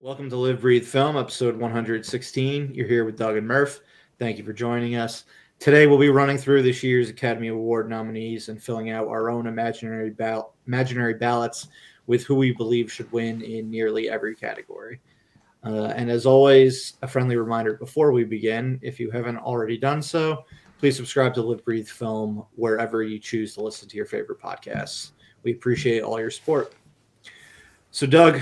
Welcome to Live, Breathe Film, episode 116. You're here with Doug and Murph. Thank you for joining us. Today, we'll be running through this year's Academy Award nominees and filling out our own imaginary ballots with who we believe should win in nearly every category. And as always, a friendly reminder before we begin, if you haven't already done so, please subscribe to Live, Breathe Film wherever you choose to listen to your favorite podcasts. We appreciate all your support. So, Doug,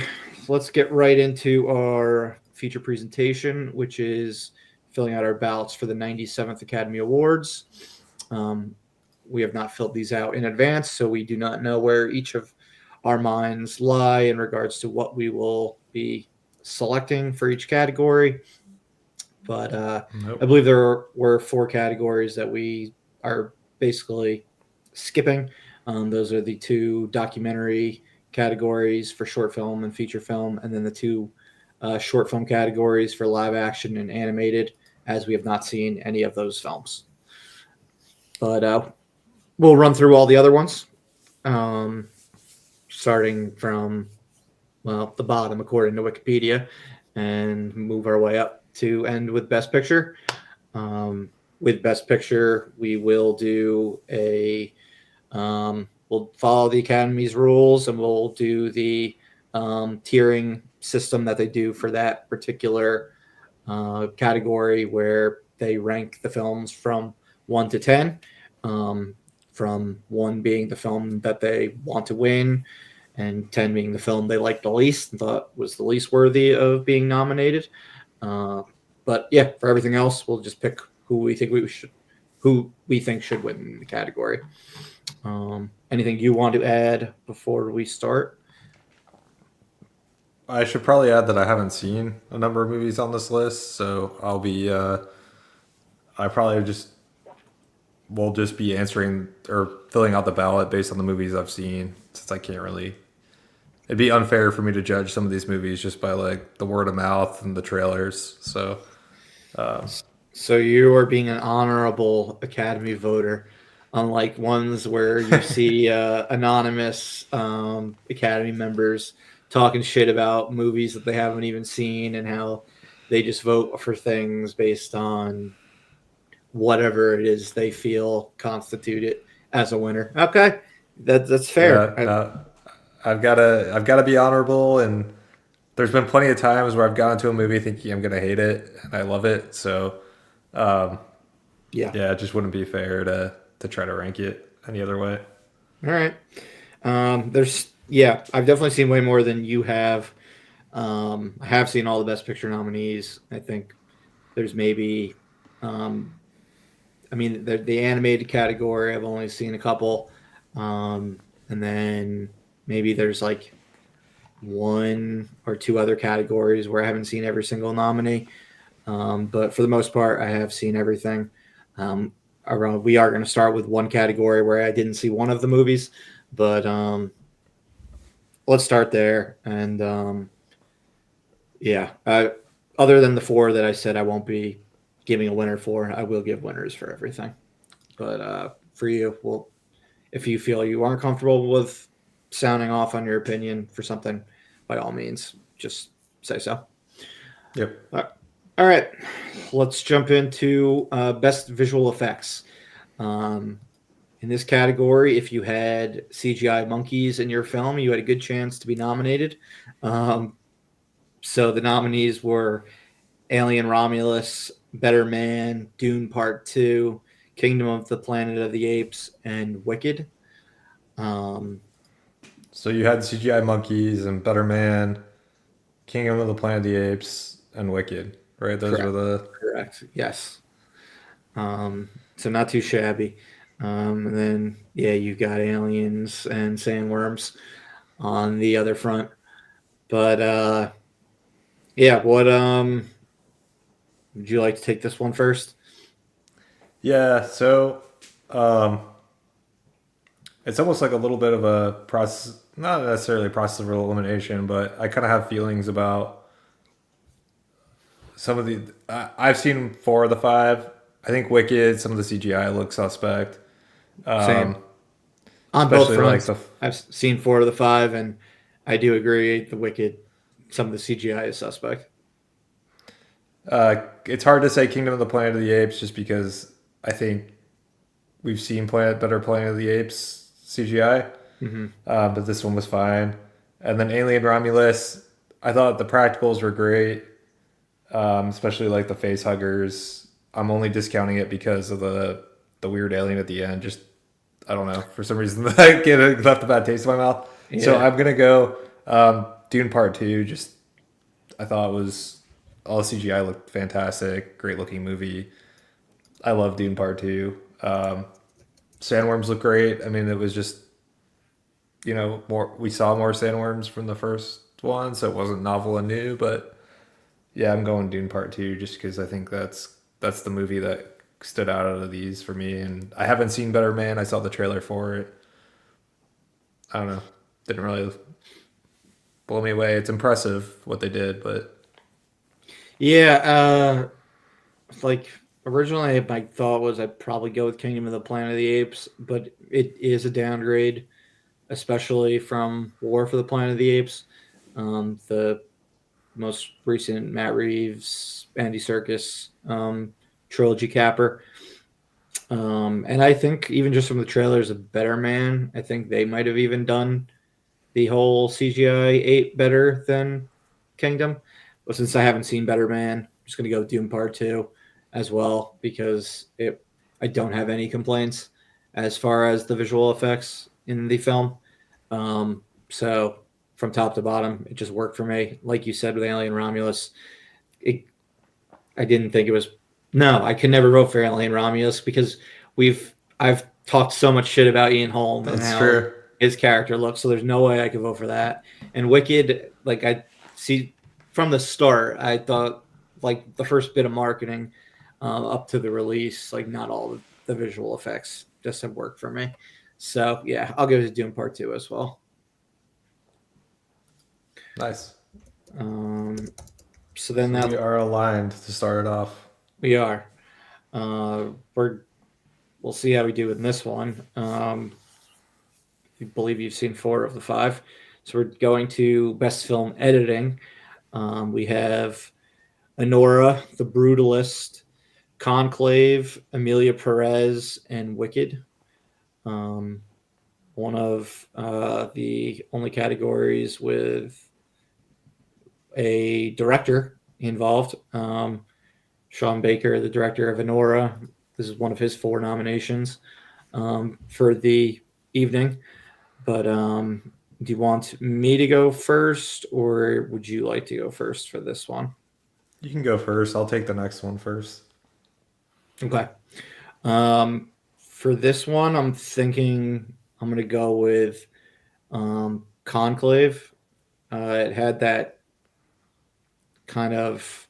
let's get right into our feature presentation, which is filling out our ballots for the 97th Academy Awards. We have not filled these out in advance, so we do not know where each of our minds lie in regards to what we will be selecting for each category. But I believe there were four categories that we are basically skipping. Those are the two documentary categories for short film and feature film, and then the two short film categories for live action and animated, as we have not seen any of those films. But we'll run through all the other ones, starting from, the bottom according to Wikipedia, and move our way up to end with Best Picture. With Best Picture, we will do we'll follow the Academy's rules, and we'll do the tiering system that they do for that particular category, where they rank the films from 1 to 10, from 1 being the film that they want to win, and 10 being the film they liked the least and thought was the least worthy of being nominated. But yeah, for everything else, we'll just pick who we think should win in the category. Anything you want to add before we start? I should probably add that I haven't seen a number of movies on this list, so I probably will just be answering or filling out the ballot based on the movies I've seen, since I can't really. It'd be unfair for me to judge some of these movies just by like the word of mouth and the trailers. So you are being an honorable Academy voter, unlike ones where you see anonymous Academy members talking shit about movies that they haven't even seen and how they just vote for things based on whatever it is they feel constitute it as a winner. Okay, that's fair. I've gotta be honorable, and there's been plenty of times where I've gone into a movie thinking I'm gonna hate it and I love it. So it just wouldn't be fair to try to rank it any other way. All right. I've definitely seen way more than you have. I have seen all the Best Picture nominees. I think there's maybe, the animated category, I've only seen a couple. And then maybe there's like one or two other categories where I haven't seen every single nominee. But for the most part, I have seen everything. We are going to start with one category where I didn't see one of the movies, but let's start there. And other than the four that I said I won't be giving a winner for, I will give winners for everything. But for you, if you feel you aren't comfortable with sounding off on your opinion for something, by all means, just say so. Yep. All right, let's jump into Best Visual Effects. In this category, if you had CGI monkeys in your film, you had a good chance to be nominated. So the nominees were Alien Romulus, Better Man, Dune Part 2, Kingdom of the Planet of the Apes, and Wicked. So you had CGI monkeys and Better Man, Kingdom of the Planet of the Apes, and Wicked. Right, those Correct. were the Correct. Yes. So not too shabby. And then you've got aliens and sandworms on the other front. But what would you like to take this one first? Yeah, so it's almost like a little bit of a process, not necessarily a process of elimination, but I kind of have feelings about some of the. I've seen 4 of the 5. I think Wicked, some of the CGI looks suspect. Same. On both fronts, I've seen 4 of the 5, and I do agree the Wicked some of the CGI is suspect. It's hard to say Kingdom of the Planet of the Apes just because I think we've seen better Planet of the Apes CGI, Mm-hmm. but this one was fine. And then Alien Romulus, I thought the practicals were great, especially like the face huggers. I'm only discounting it because of the weird alien at the end. Just I don't know, for some reason it left a bad taste in my mouth. So Yeah. I'm gonna go Dune Part Two. Just I thought it was all the CGI looked fantastic, great looking movie. I love Dune Part Two. Sandworms look great. I mean, it was just more. We saw more sandworms from the first one, so it wasn't novel and new. But yeah, I'm going Dune Part Two just because I think that's the movie that stood out of these for me. And I haven't seen Better Man. I saw the trailer for it. I don't know. Didn't really blow me away. It's impressive what they did, but Yeah. Like originally, my thought was I'd probably go with Kingdom of the Planet of the Apes, but it is a downgrade, especially from War for the Planet of the Apes. The most recent Matt Reeves, Andy Serkis trilogy capper. And I think even just from the trailers of Better Man, I think they might have even done the whole CGI 8 better than Kingdom. But since I haven't seen Better Man, I'm just going to go Doom Part 2 as well because I don't have any complaints as far as the visual effects in the film. So from top to bottom, it just worked for me. Like you said with Alien Romulus, it, I didn't think it was. No, I can never vote for Alien Romulus because I've talked so much shit about Ian Holm and that's how true. his character looks. So there's no way I could vote for that. And Wicked, like I see from the start, I thought like the first bit of marketing up to the release, like not all the visual effects just have worked for me. So yeah, I'll go to Doom Part 2 as well. Nice. Um, so then So we that are aligned to start it off. we are. We're we'll see how we do in this one. I believe you've seen 4 of the 5. So we're going to best film editing. We have Anora, The Brutalist, Conclave, Amelia Perez, and Wicked. Um, one of the only categories with a director involved. Sean Baker, the director of Anora. This is one of his 4 nominations for the evening. But do you want me to go first, or would you like to go first for this one? You can go first. I'll take the next one first. Okay. For this one, I'm thinking I'm going to go with Conclave. It had that kind of,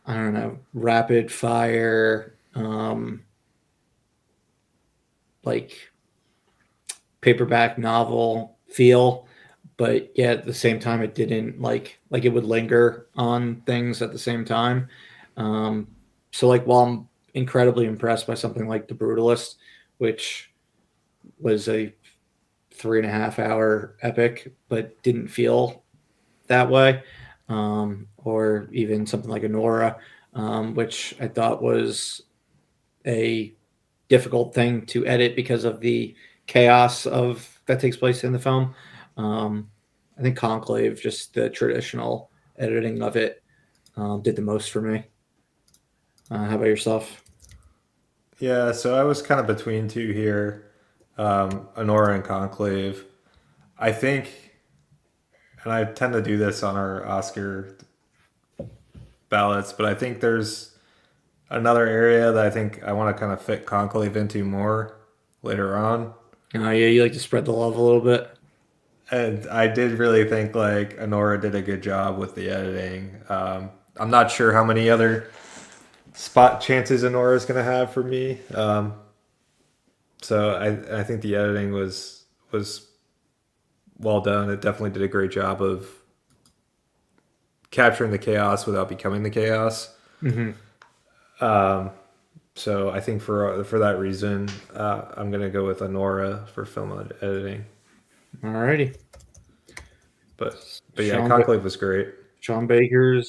I don't know, rapid fire, like paperback novel feel, but yet at the same time it didn't like it would linger on things at the same time. Um, so like while I'm incredibly impressed by something like The Brutalist, which was a 3.5 hour epic, but didn't feel that way, or even something like Anora, which I thought was a difficult thing to edit because of the chaos of that takes place in the film. Um, I think Conclave, just the traditional editing of it, did the most for me. How about yourself? Yeah, so I was kind of between two here, Honora and Conclave. I think, and I tend to do this on our Oscar ballots, but I think there's another area that I think I want to kind of fit Conclave into more later on. Yeah, you like to spread the love a little bit. And I did really think like Honora did a good job with the editing. I'm not sure how many other spot chances Honora is going to have for me. So I think the editing was well done. It definitely did a great job of capturing the chaos without becoming the chaos. Mm-hmm. Um, so I think for that reason, I'm gonna go with Honora for film editing. Alrighty. But yeah, Sean Conclave was great. Sean Baker's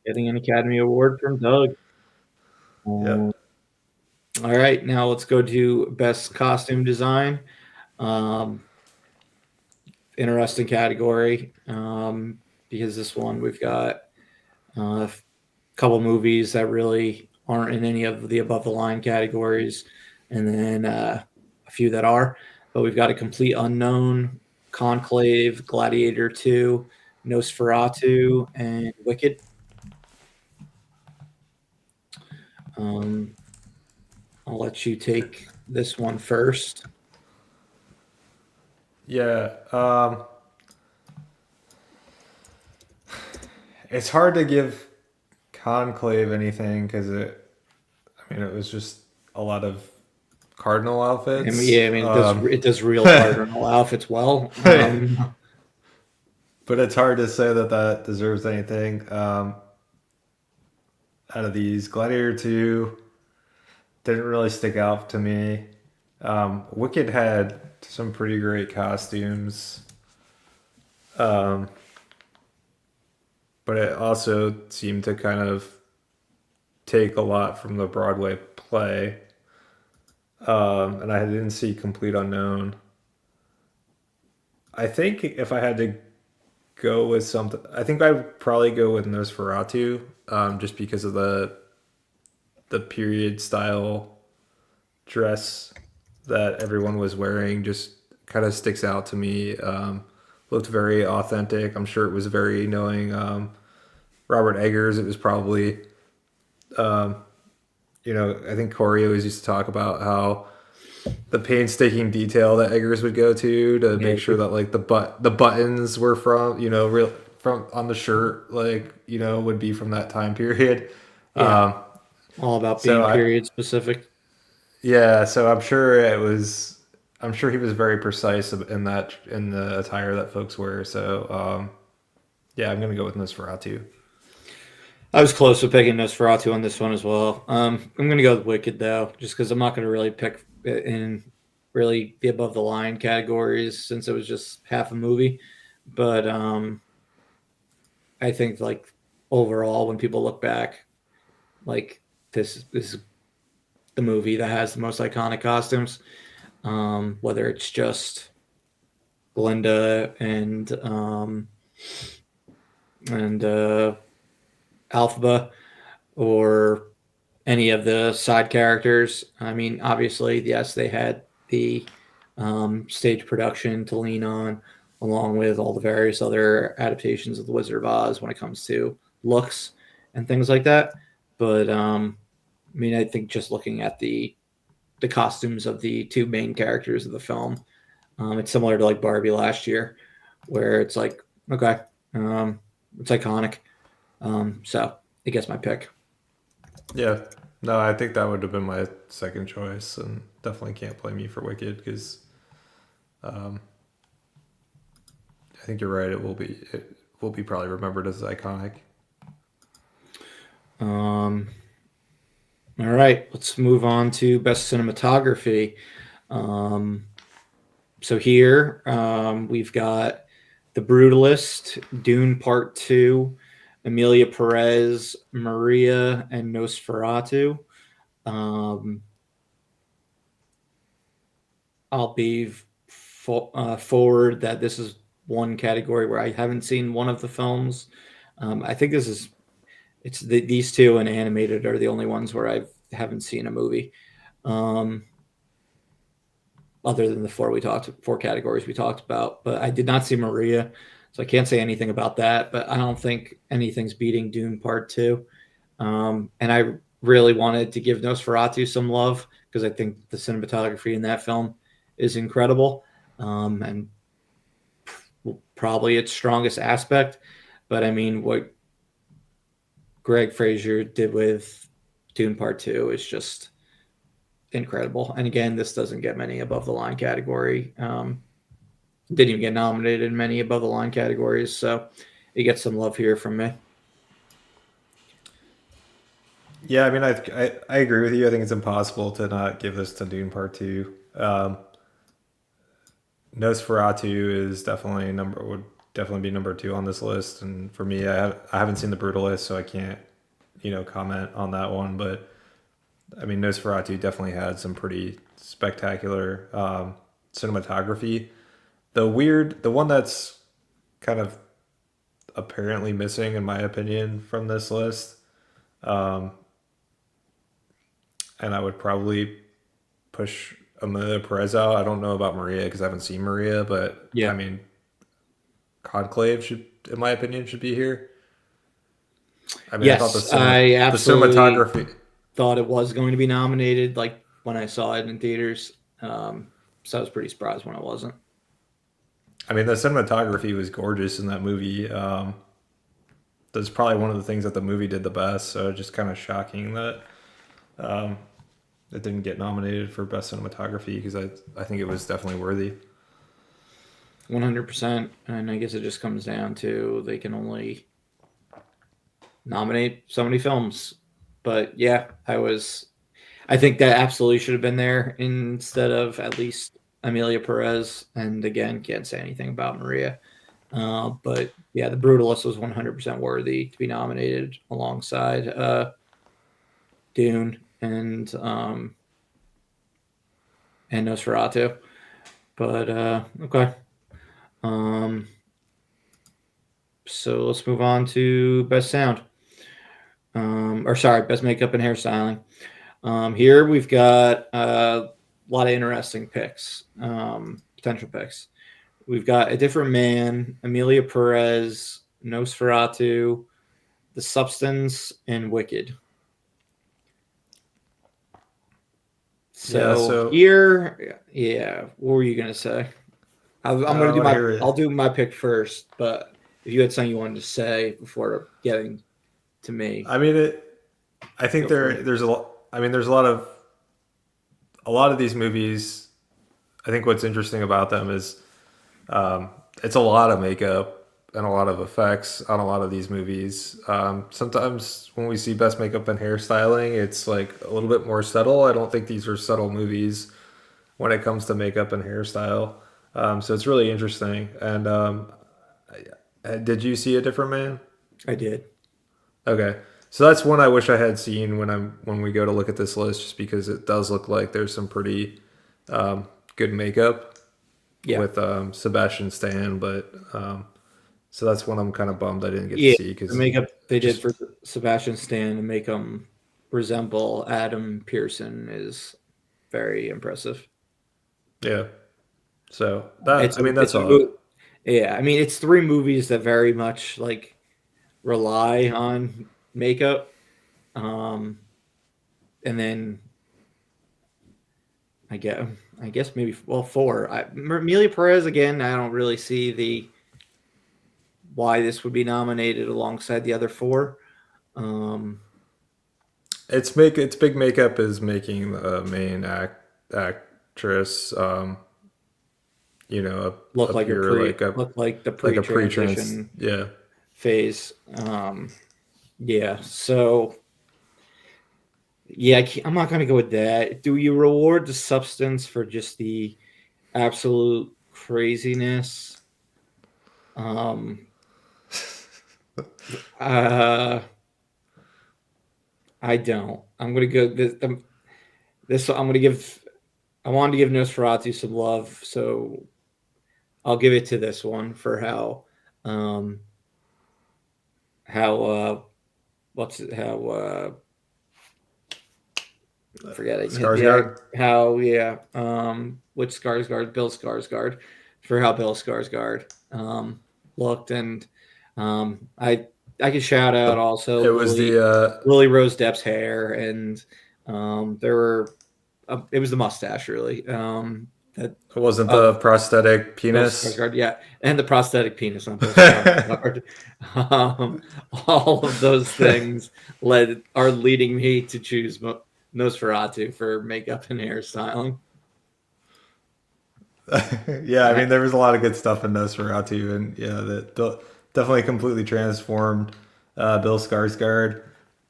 getting an Academy Award from Doug. Yep. All right, now let's go to best costume design. Um, Interesting category because this one we've got a couple movies that really aren't in any of the above the line categories, and then a few that are. But we've got a complete unknown, Conclave, Gladiator 2, Nosferatu, and Wicked. Um, I'll let you take this one first. Yeah. It's hard to give Conclave anything because it was just a lot of cardinal outfits. Yeah, I mean it does real cardinal outfits well. But it's hard to say that that deserves anything. Out of these, Gladiator 2 didn't really stick out to me. Wicked had some pretty great costumes. Um, but it also seemed to kind of take a lot from the Broadway play. And I didn't see Complete Unknown. I think if I had to go with something, I think I'd probably go with Nosferatu, just because of the period style dress that everyone was wearing. Just kind of sticks out to me. Looked very authentic. I'm sure it was very knowing Robert Eggers. It was probably, I think Corey always used to talk about how the painstaking detail that Eggers would go to Yeah, make sure that like the buttons were from real from on the shirt, like would be from that time period. yeah, Um, all about so being I period specific. Yeah, so I'm sure it was. I'm sure he was very precise in the attire that folks wear. So yeah, I'm gonna go with Nosferatu. I was close to picking Nosferatu on this one as well. I'm going to go with Wicked though, just because I'm not going to really pick in really the above the line categories since it was just half a movie. But I think like overall, when people look back, like this is the movie that has the most iconic costumes. Whether it's just Glinda and Alphaba or any of the side characters. I mean, obviously, yes, they had the stage production to lean on, along with all the various other adaptations of The Wizard of Oz when it comes to looks and things like that. But I mean, I think just looking at the costumes of the two main characters of the film, it's similar to like Barbie last year, where it's like, okay, it's iconic. So it gets my pick. Yeah, no, I think that would have been my second choice, and definitely can't blame you for Wicked because um, I think you're right. It will be probably remembered as iconic. Um, all right, let's move on to best cinematography. Um, so here we've got The Brutalist, Dune Part 2, Amelia Perez, Maria, and Nosferatu. Um, I'll be forward that this is one category where I haven't seen one of the films. I think these two and animated are the only ones where I haven't seen a movie. Um, Other than the four categories we talked about. But I did not see Maria, so I can't say anything about that. But I don't think anything's beating Dune Part Two. And I really wanted to give Nosferatu some love because I think the cinematography in that film is incredible, and probably its strongest aspect. But I mean, what Greg Fraser did with Dune Part Two is just incredible. And again, this doesn't get many above the line category. Didn't even get nominated in many above the line categories, so it gets some love here from me. Yeah, I mean, I agree with you. I think it's impossible to not give this to Dune Part Two. Nosferatu is definitely would definitely be number 2 on this list, and for me, I haven't seen The Brutalist, so I can't comment on that one. But I mean, Nosferatu definitely had some pretty spectacular cinematography. The one that's kind of apparently missing, in my opinion, from this list, um, and I would probably push Amelia Perez out. I don't know about Maria because I haven't seen Maria, but I Yeah. mean, Conclave should, in my opinion, should be here. I mean, I thought Yes, I the absolutely cinematography. thought it was going to be nominated. Like when I saw it in theaters, so I was pretty surprised when it wasn't. I mean, the cinematography was gorgeous in that movie. That's probably one of the things that the movie did the best. So just kind of shocking that um, it didn't get nominated for best cinematography because I think it was definitely worthy. 100%. And I guess it just comes down to they can only nominate so many films. But yeah, I think that absolutely should have been there instead of at least Amelia Perez. And again, can't say anything about Maria. But yeah, The Brutalist was 100% worthy to be nominated alongside Dune and Nosferatu. But okay. Um, so let's move on to best sound. Or sorry, best makeup and hairstyling. Here we've got a lot of interesting picks, potential picks. We've got A Different Man, Amelia Perez, Nosferatu, The Substance, and Wicked. Yeah. So So here, yeah, what were you gonna say? I'm gonna I do want to my. hear I'll it. do my pick first, but if you had something you wanted to say before getting to me, I mean, I think feel free. there's a lot. I mean, there's a lot of these movies. I think what's interesting about them is it's a lot of makeup and a lot of effects on a lot of these movies. Sometimes when we see best makeup and hairstyling, it's like a little bit more subtle. I don't think these are subtle movies when it comes to makeup and hairstyle. So it's really interesting. And did you see A Different Man? I did. Okay. So that's one I wish I had seen when we go to look at this list, just because it does look like there's some pretty good makeup Yeah, with Sebastian Stan, but so that's one I'm kind of bummed I didn't get to yeah. see The because makeup they did just for Sebastian Stan to make him resemble Adam Pearson is very impressive. yeah. So that It's I a, mean it's that's a all. yeah. I mean, it's three movies that very much like rely on makeup, um, and then I guess I guess maybe four. Amelia Perez again. I don't really see the why this would be nominated alongside the other four. Um, Its big makeup is making the main actress appear look like the like a pre-trans, pre-transition yeah. phase. Yeah, so yeah, I'm not going to go with that. Do you reward the substance for just the absolute craziness? Um, uh, I don't. I'm going to go this. I'm going to give. I wanted to give Nosferatu some love, so I'll give it to this one for um, how how forgetting Skarsgård. how yeah which Skarsgård Bill Skarsgård for how Bill Skarsgård looked and I could shout out the also it was Lily Rose Depp's hair and there were it was the mustache really that it wasn't the of prosthetic Bill penis. Skarsgård, yeah, and the prosthetic penis on Bill Skarsgård. Um, all of those things are leading me to choose Nosferatu for makeup and hairstyling. Yeah, I I, mean there was a lot of good stuff in Nosferatu, and yeah, that definitely completely transformed Bill Skarsgård.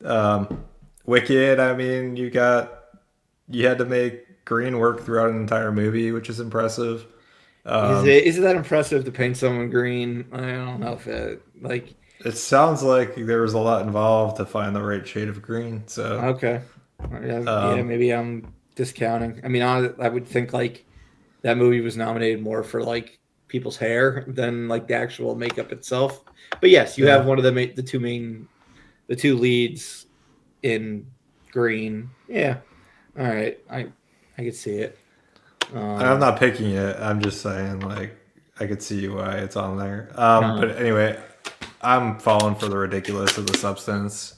Um, Wicked. I mean, you had to make green work throughout an entire movie, which is impressive. Is it that impressive to paint someone green? I don't know if it like It sounds like there was a lot involved to find the right shade of green. So, okay. Yeah, yeah, um, maybe I'm discounting. I mean, I would think like that movie was nominated more for like people's hair than like the actual makeup itself. But yes, you have yeah, one of the two leads in green. Yeah. All right. I could see it. I'm Um not picking it. I'm just saying, like, I could see why it's on there. uh, But anyway, I'm falling for the ridiculous of the substance.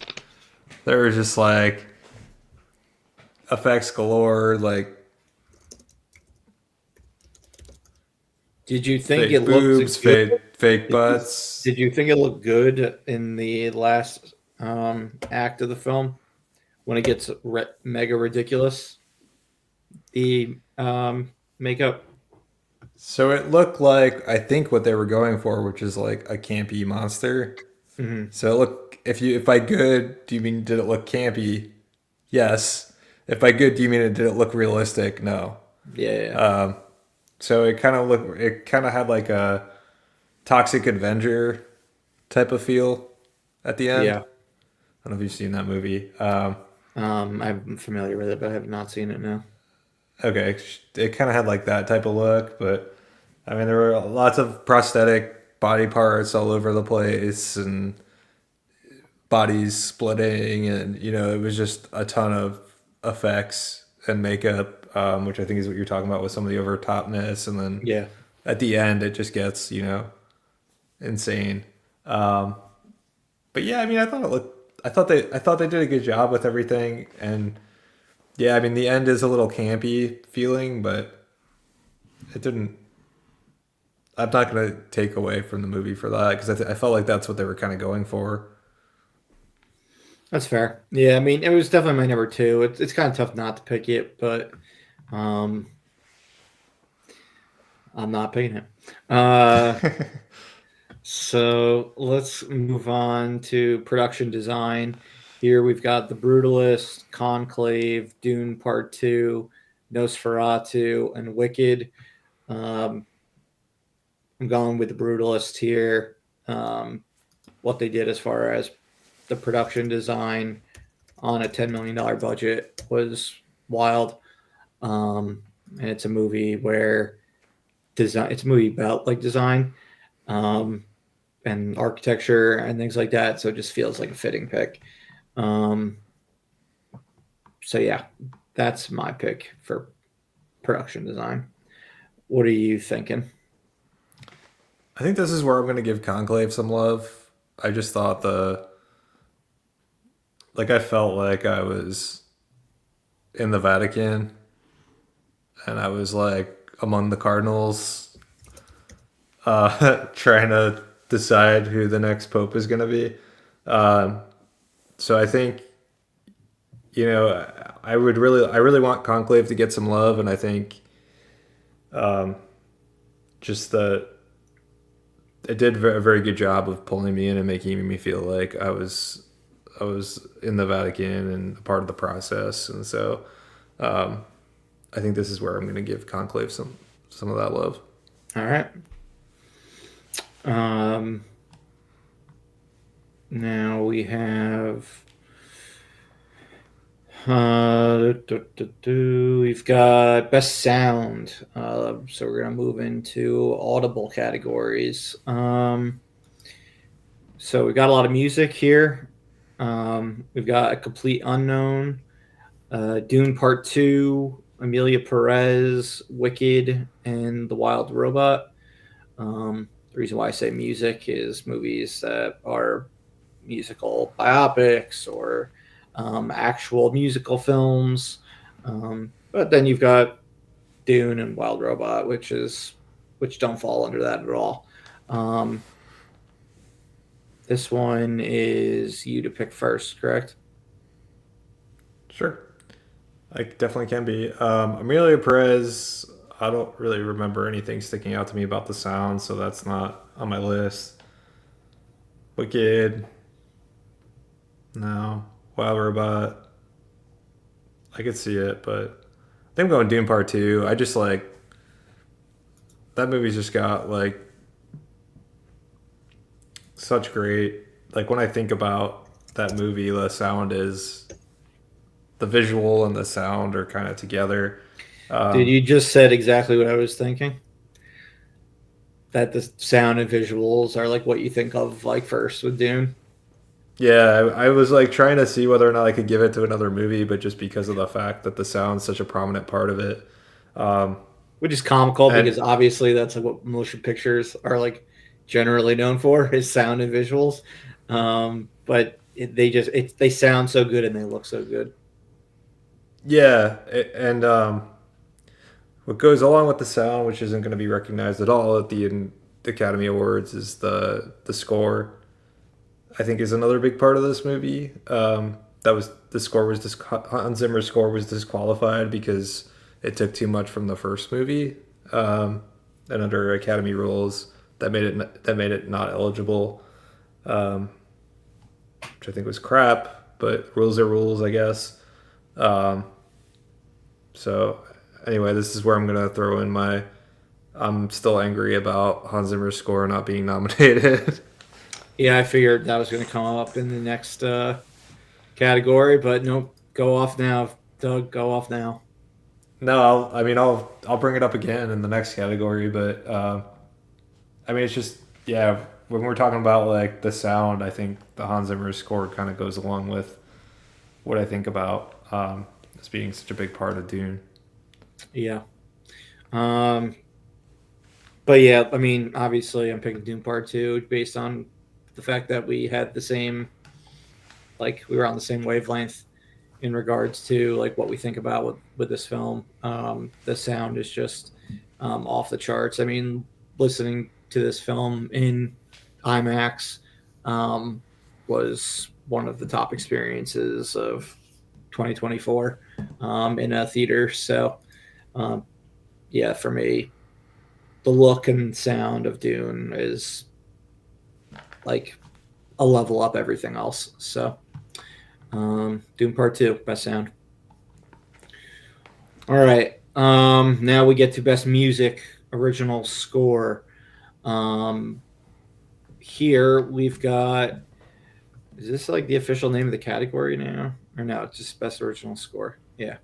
There was just like effects galore, like did you think it fake looked boobs, good? fake Did you butts. did you think it looked good in the last act of the film when it gets mega ridiculous? The makeup. So it looked like I think what they were going for, which is like a campy monster. Hmm. So it look if by good, do you mean did it look campy? Yes. If by good, do you mean it did it look realistic? No. Yeah, yeah, Um, so it kind of had like a Toxic Avenger type of feel at the end. yeah. I don't know if you've seen that movie. I'm familiar with it, but I have not seen it now. Okay, it kind of had like that type of look, but I mean there were lots of prosthetic body parts all over the place and bodies splitting, and it was just a ton of effects and makeup, which I think is what you're talking about with some of the overtopness, and then Yeah, at the end it just gets insane. Um, but yeah, I mean, I thought they did a good job with everything, and yeah, I mean, the end is a little campy feeling, but it didn't. I'm not gonna take away from the movie for that because I felt like that's what they were kind of going for. that's fair. Yeah, I mean, it was definitely my number two. It's kind of tough not to pick it, but um, I'm not picking it. So let's move on to production design. Here we've got The Brutalist, Conclave, Dune Part 2, Nosferatu, and Wicked. Um, I'm going with The Brutalist here. Um, what they did as far as the production design on a $10 million budget was wild. And it's a movie where it's a movie about like design. Um, and architecture and things like that. So it just feels like a fitting pick. Um, so yeah, that's my pick for production design. What are you thinking? I think this is where I'm gonna give Conclave some love. I just thought I felt like I was in the Vatican and I was like among the cardinals, trying to decide who the next pope is gonna be. Um, so I think I really want Conclave to get some love, and I think um, just the it did a very good job of pulling me in and making me feel like I was in the Vatican and a part of the process, and so um, I think this is where I'm going to give Conclave some of that love. All right. Um, now we have we've got best sound. So we're gonna move into audible categories. So we've got a lot of music here. We've got A Complete Unknown, Dune Part 2, Amelia Perez, Wicked, and The Wild Robot. The reason why I say music is movies that are musical biopics or actual musical films. But then you've got Dune and Wild Robot, which don't fall under that at all. Um, this one is you to pick first, correct? Sure, I definitely can be. Amelia Perez. I don't really remember anything sticking out to me about the sound, so that's not on my list. Wicked, no. Wild Robot, I could see it, but I think I'm going Doom Part 2. I just like that movie's just got like such great, like when I think about that movie, the sound is the visual and the sound are kind of together. Dude, Um, you just said exactly what I was thinking. That the sound and visuals are like what you think of like first with Dune. yeah, I was like trying to see whether or not I could give it to another movie, but just because of the fact that the sound's such a prominent part of it. Um, Which is comical and because obviously that's like what motion pictures are like generally known for is sound and visuals. But they sound so good and they look so good. yeah, and what goes along with the sound, which isn't going to be recognized at all at the Academy Awards, is the score. I think is another big part of this movie. That was the score was Hans Zimmer's score was disqualified because it took too much from the first movie, and under Academy rules that made it not eligible, um, which I think was crap. But rules are rules, I guess. Um, so anyway, this is where I'm gonna throw in my. I'm still angry about Hans Zimmer's score not being nominated. Yeah, I figured that was going to come up in the next category, but nope. Go off now, Doug. Go off now. No, I'll bring it up again in the next category, but I mean, it's just yeah. When we're talking about like the sound, I think the Hans Zimmer score kind of goes along with what I think about as being such a big part of Dune. Yeah. Um, but yeah, I mean, obviously, I'm picking Dune Part Two based on the fact that we had the same, like, we were on the same wavelength in regards to like what we think about with this film. The sound is just off the charts. I mean, listening to this film in IMAX was one of the top experiences of 2024 in a theater. So, um, yeah, for me, the look and sound of Dune is like a level up everything else. So, Dune Part Two, best sound. All right. Now we get to best music original score. Um, Here we've got. Is this like the official name of the category now, or no? It's just best original score. Yeah.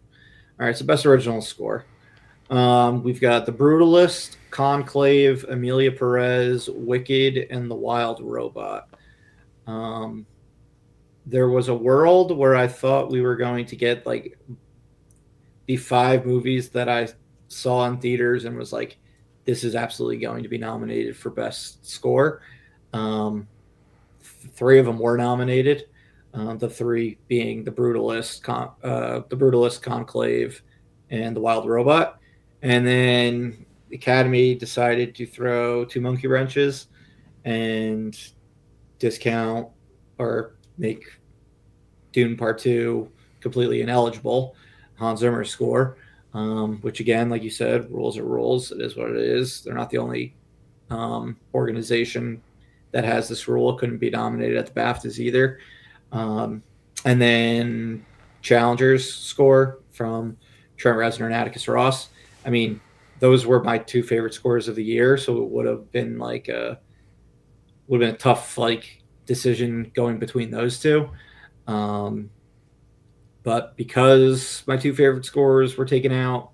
All right. So best original score. We've got The Brutalist, Conclave, Amelia Perez, Wicked, and The Wild Robot. Um, there was a world where I thought we were going to get like the five movies that I saw in theaters and was like, this is absolutely going to be nominated for best score. Um, Three of them were nominated. The three being the Brutalist, Conclave, and the Wild Robot. And then the Academy decided to throw two monkey wrenches and discount or make Dune Part Two completely ineligible. Hans Zimmer score, which again, like you said, rules are rules. It is what it is. They're not the only organization that has this rule. It couldn't be nominated at the BAFTAs either. Um, and then Challengers score from Trent Reznor and Atticus Ross. I mean, those were my two favorite scores of the year, so it would have been a tough like decision going between those two. Um, but because my two favorite scores were taken out,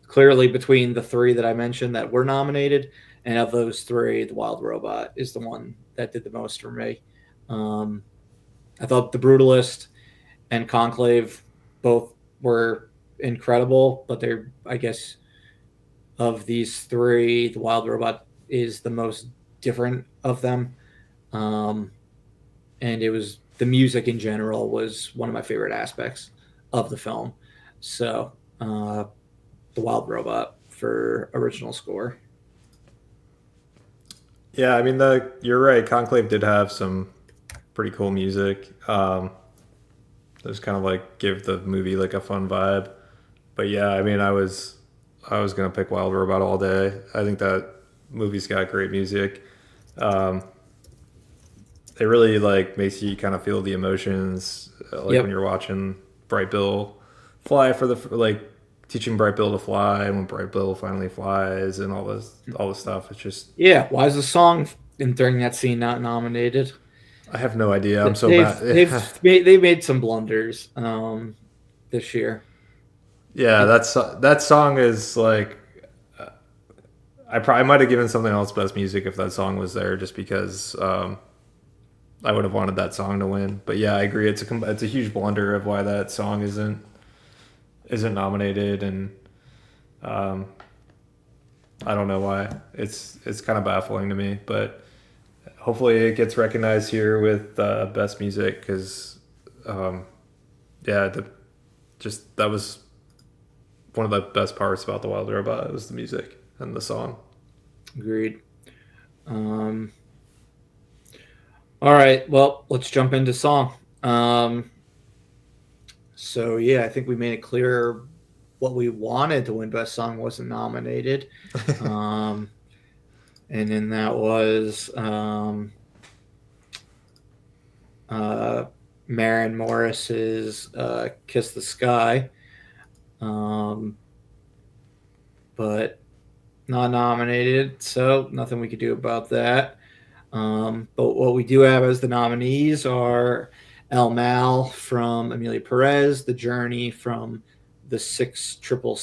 clearly between the three that I mentioned that were nominated, and of those three, the Wild Robot is the one that did the most for me. Um, I thought The Brutalist and Conclave both were incredible, but they're, I guess, of these three, the Wild Robot is the most different of them. Um, and it was the music in general was one of my favorite aspects of the film. So, the Wild Robot for original score. Yeah, I mean the you're right. Conclave did have some pretty cool music. It was kind of like give the movie like a fun vibe. But yeah, I mean I was gonna pick Wild Robot all day. I think that movie's got great music. Um, it really like makes you kind of feel the emotions, like when Yep. you're watching Bright Bill fly for the like teaching Bright Bill to fly, and when Bright Bill finally flies, and all this stuff. It's just Yeah, why is the song during that scene not nominated? I have no idea. I'm so They've bad. they've made some blunders this year. Yeah, It, that song is like I might have given something else best music if that song was there, just because I would have wanted that song to win. But yeah, I agree. It's a huge blunder of why that song isn't nominated, and um, I don't know why. It's kind of baffling to me, but hopefully it gets recognized here with best music because yeah, that was one of the best parts about the Wild Robot. It was the music and the song. Agreed. Um, all right, well, let's jump into song. So yeah, I think we made it clear what we wanted to win best song wasn't nominated. Um, and then that was Marren Morris's "Kiss the Sky," um, but not nominated, so nothing we could do about that. But what we do have as the nominees are El Mal from Amelia Perez, The Journey from the six triple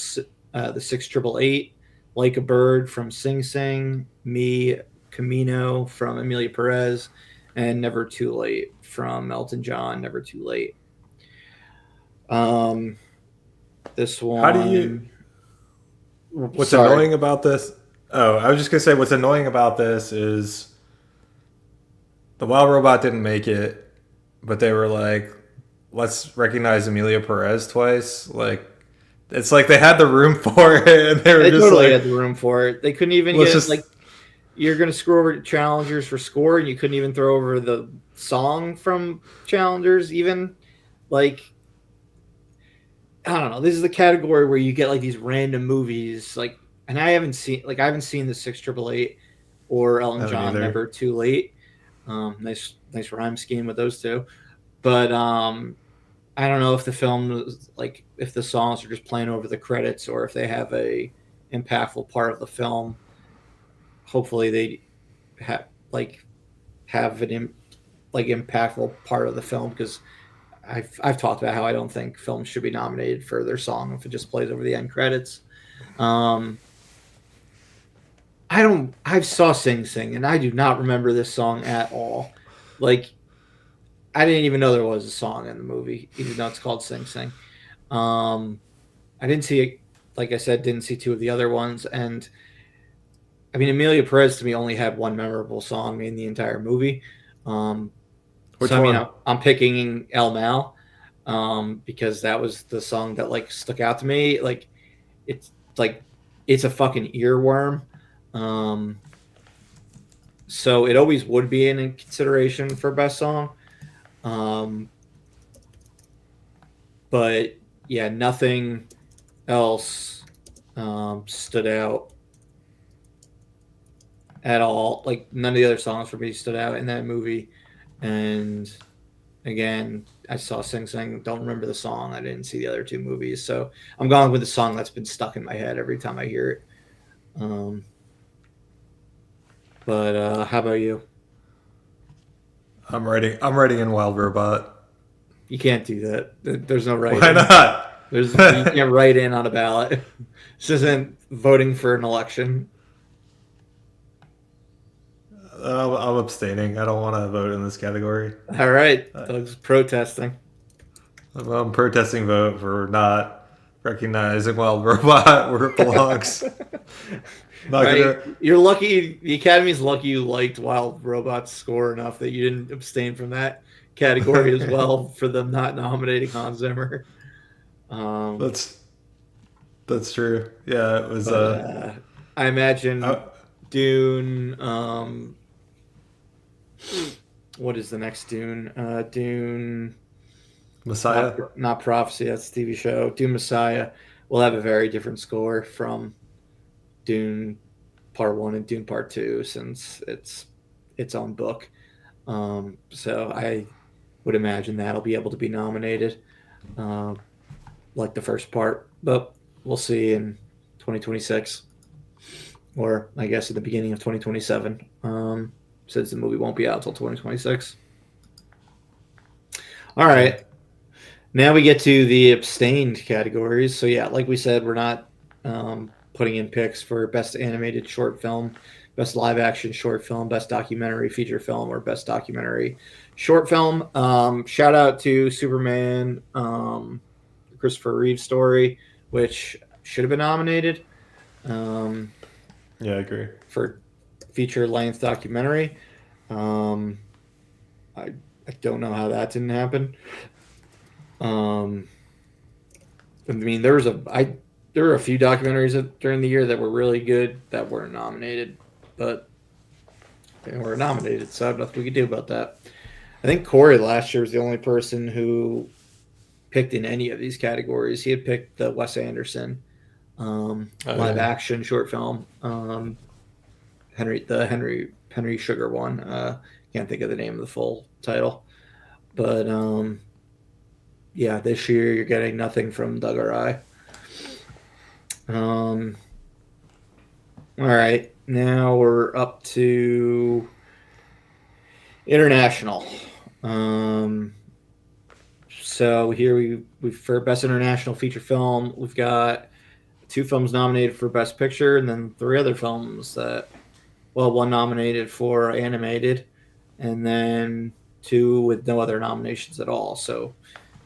eight, Like a Bird from Sing Sing, Me Camino from Amelia Perez, and Never Too Late from Elton John. Never Too Late. Um, this How do you? one. What's Sorry. annoying about this? Oh, I was just gonna say what's annoying about this is the Wild Robot didn't make it, but they were like, let's recognize Amelia Perez twice. Like, it's like they had the room for it, and they were They just totally like, had the room for it. They couldn't even let's get just. like you're gonna screw over challengers for score, and you couldn't even throw over the song from challengers. Even like I don't know. This is the category where you get like these random movies, like, and I haven't seen the six triple eight or I Elton haven't John either. Never Too Late. Nice rhyme scheme with those two, but I don't know if the film like if the songs are just playing over the credits or if they have a impactful part of the film. Hopefully they have like have like impactful part of the film because I've talked about how I don't think films should be nominated for their song if it just plays over the end credits. Um, I saw Sing Sing and I do not remember this song at all. Like I didn't even know there was a song in the movie, even though it's called Sing Sing. Um, I didn't see it. Like I said, didn't see two of the other ones, and I mean Amelia Perez to me only had one memorable song in the entire movie. Um, so Which I mean one? I'm picking El Mal because that was the song that like stuck out to me. It's like it's a fucking earworm. Um, so it always would be in consideration for best song. Um, but yeah, nothing else stood out at all. Like none of the other songs for me stood out in that movie. And again, I saw Sing Sing. Don't remember the song. I didn't see the other two movies, so I'm going with the song that's been stuck in my head every time I hear it. Um, but how about you? I'm writing in Wild Robot. You can't do that. There's no write Why in. not? There's you can't write in on a ballot. This isn't voting for an election. I'm abstaining. I don't want to vote in this category. All right, Uh, Doug's protesting. I'm protesting vote for not recognizing Wild Robot where it belongs. Not Right, gonna. you're lucky. The Academy's lucky you liked Wild Robot's score enough that you didn't abstain from that category as well for them not nominating Hans Zimmer. Um, that's that's true. Yeah, it was. but I Uh, imagine Dune. What is the next Dune? Dune, Messiah. not Prophecy. That's a TV show. Dune Messiah will have a very different score from Dune Part One and Dune Part Two since it's its own book. So I would imagine that'll be able to be nominated, uh, like the first part. But we'll see in 2026, or I guess at the beginning of 2027, since the movie won't be out until 2026. All right. Now we get to the abstained categories. So yeah, like we said, we're not putting in picks for best animated short film, best live action short film, best documentary feature film, or best documentary short film. Shout out to Superman, Christopher Reeve story, which should have been nominated. Yeah, I agree. For feature length documentary. I don't know how that didn't happen. I mean, there were a few documentaries during the year that were really good that weren't nominated, but they were nominated, so nothing we could do about that. I think Corey last year was the only person who picked in any of these categories. He had picked the Wes Anderson live action short film, Henry Sugar one. Can't think of the name of the full title, but yeah, this year you're getting nothing from Doug or I. All right, now we're up to international. So here we for best international feature film, we've got 2 films nominated for best picture, and then 3 other films that, well, 1 nominated for animated, and then 2 with no other nominations at all. So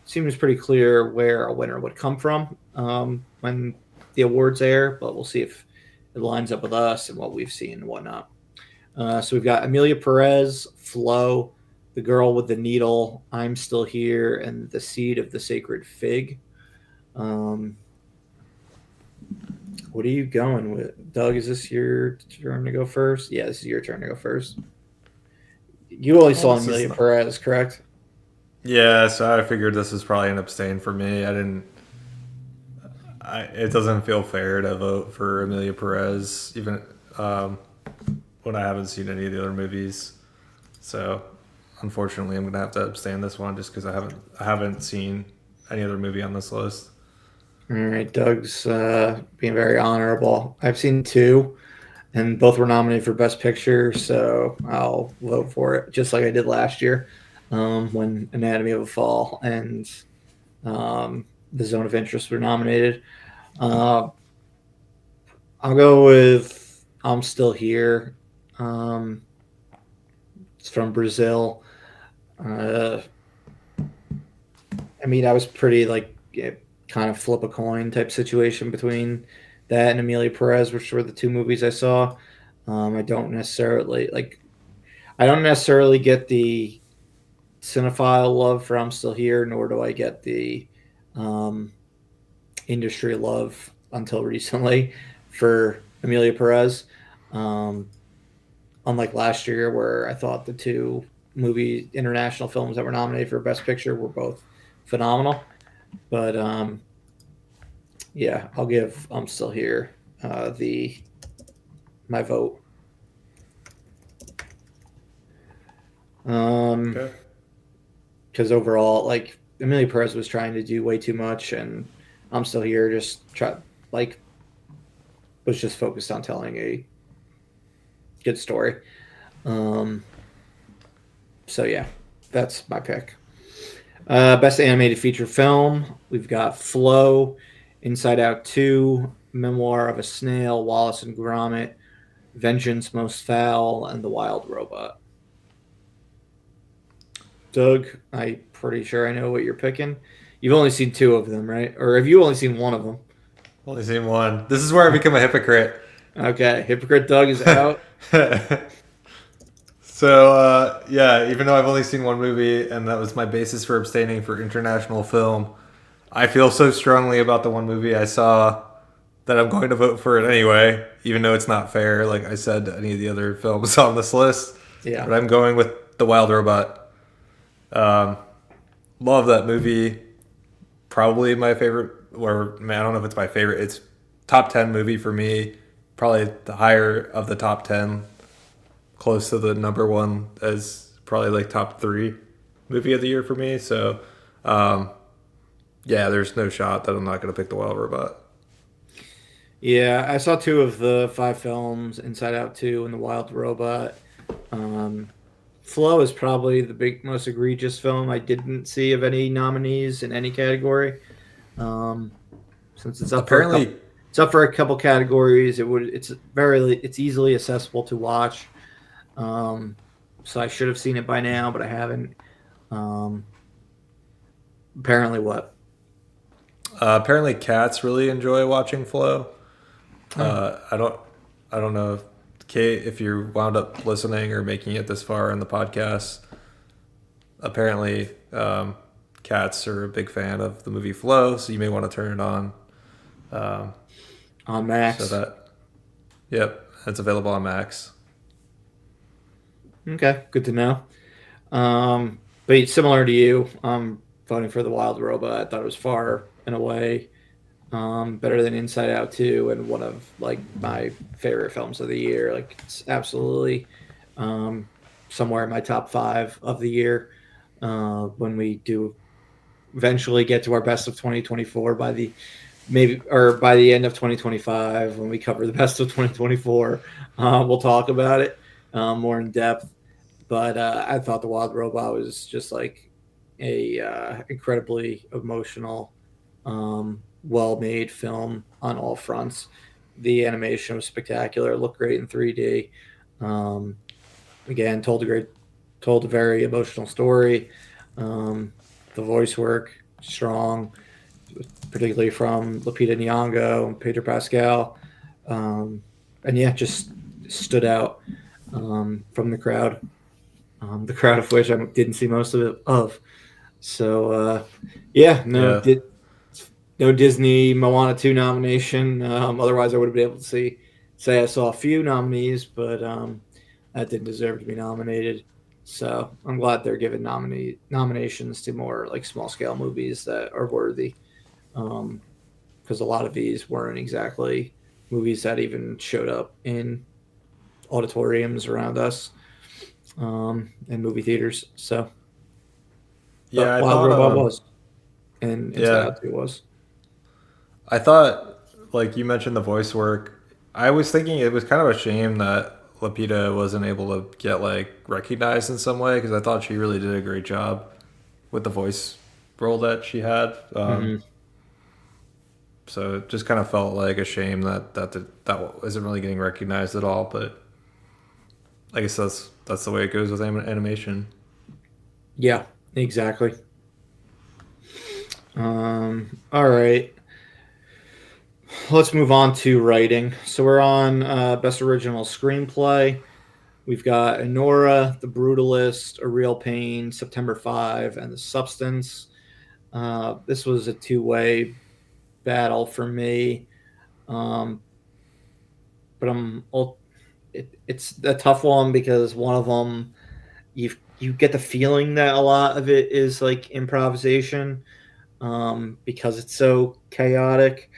it seems pretty clear where a winner would come from when the awards air, but we'll see if it lines up with us and what we've seen and whatnot. So we've got Emilia Perez, Flow, The Girl with the Needle, I'm Still Here, and The Seed of the Sacred Fig. What are you going with? Doug, is this your turn to go first? Yeah, this is your turn to go first. You only saw Emilia Perez, correct? Yeah, so I figured this was probably an abstain for me. It doesn't feel fair to vote for Emilia Perez, even when I haven't seen any of the other movies. So, unfortunately, I'm gonna have to abstain this one just because I haven't seen any other movie on this list. All right, Doug's being very honorable. I've seen 2, and both were nominated for Best Picture, so I'll vote for it, just like I did last year when Anatomy of a Fall and The Zone of Interest were nominated. I'll go with I'm Still Here. It's from Brazil. I mean, I was pretty kind of flip a coin type situation between that and Emilia Perez, which were the 2 movies I saw. I don't necessarily get the cinephile love for I'm Still Here, nor do I get the industry love until recently for Emilia Perez. Unlike last year, where I thought the 2 international films that were nominated for Best Picture were both phenomenal. But yeah, I'll give I'm Still Here my vote. Okay. Because overall, Emilia Perez was trying to do way too much, and I'm Still Here was just focused on telling a good story. So yeah, that's my pick. Best animated feature film, we've got Flow, Inside Out 2, Memoir of a Snail, Wallace and Gromit, Vengeance Most Foul, and The Wild Robot. Doug, I'm pretty sure I know what you're picking. You've only seen 2 of them, right? Or have you only seen 1 of them? Only seen 1. This is where I become a hypocrite. Okay, hypocrite Doug is out. So, yeah, even though I've only seen 1 movie, and that was my basis for abstaining for international film, I feel so strongly about the 1 movie I saw that I'm going to vote for it anyway, even though it's not fair, like I said, to any of the other films on this list. Yeah. But I'm going with The Wild Robot. Love that movie. Probably my favorite, or I don't know if it's my favorite. It's top 10 movie for me. Probably the higher of the top 10. Close to the number 1 as probably top 3 movie of the year for me. So, yeah, there's no shot that I'm not going to pick The Wild Robot. Yeah, I saw two of the five films, Inside Out 2 and The Wild Robot. Um, Flow is probably the most egregious film I didn't see of any nominees in any category. Um, since Apparently, it's up for a couple categories. It's easily accessible to watch. Um, so I should have seen it by now, but I haven't. Um, apparently, what? apparently, cats really enjoy watching Flow. Oh, Uh, I don't, I don't know, if, Kate, if you wound up listening or making it this far in the podcast. Apparently, cats are a big fan of the movie Flow, so you may want to turn it on. Um, on so Max. that, yep, it's available on Max. Okay, good to know. But similar to you, I'm voting for The Wild Robot. I thought it was far and away better than Inside Out 2 and one of like my favorite films of the year. Like it's absolutely um, somewhere in my top five of the year. When we do eventually get to our best of 2024 by the maybe or by the end of 2025 when we cover the best of 2024, we'll talk about it more in depth. But I thought The Wild Robot was just like a incredibly emotional, well made film on all fronts. The animation was spectacular. It looked great in 3D. Um, again, told a very emotional story. Um, the voice work strong, particularly from Lupita Nyong'o and Pedro Pascal, and yeah, just stood out from the crowd. The crowd of which I didn't see most of it of. So yeah, Yeah. no Disney Moana 2 nomination. Otherwise, I would have been able to say I saw a few nominees, but that didn't deserve to be nominated. So I'm glad they're giving nominations to more like small scale movies that are worthy. Because a lot of these weren't exactly movies that even showed up in auditoriums around us and movie theaters. So, Yeah, but I Wild thought, Robot was, and Inside yeah, Out 2 was. I thought, like you mentioned the voice work. I was thinking it was kind of a shame that Lapita wasn't able to get like recognized in some way because I thought she really did a great job with the voice role that she had. Hmm. So it just kind of felt like a shame that isn't really getting recognized at all. But I guess that's the way it goes with animation. Yeah, exactly. All right. Let's move on to writing. So we're on Best Original Screenplay. We've got Anora, The Brutalist, A Real Pain, September 5, and The Substance. This was a two-way battle for me. Um, but it's a tough one because one of them you get the feeling that a lot of it is like improvisation because it's so chaotic,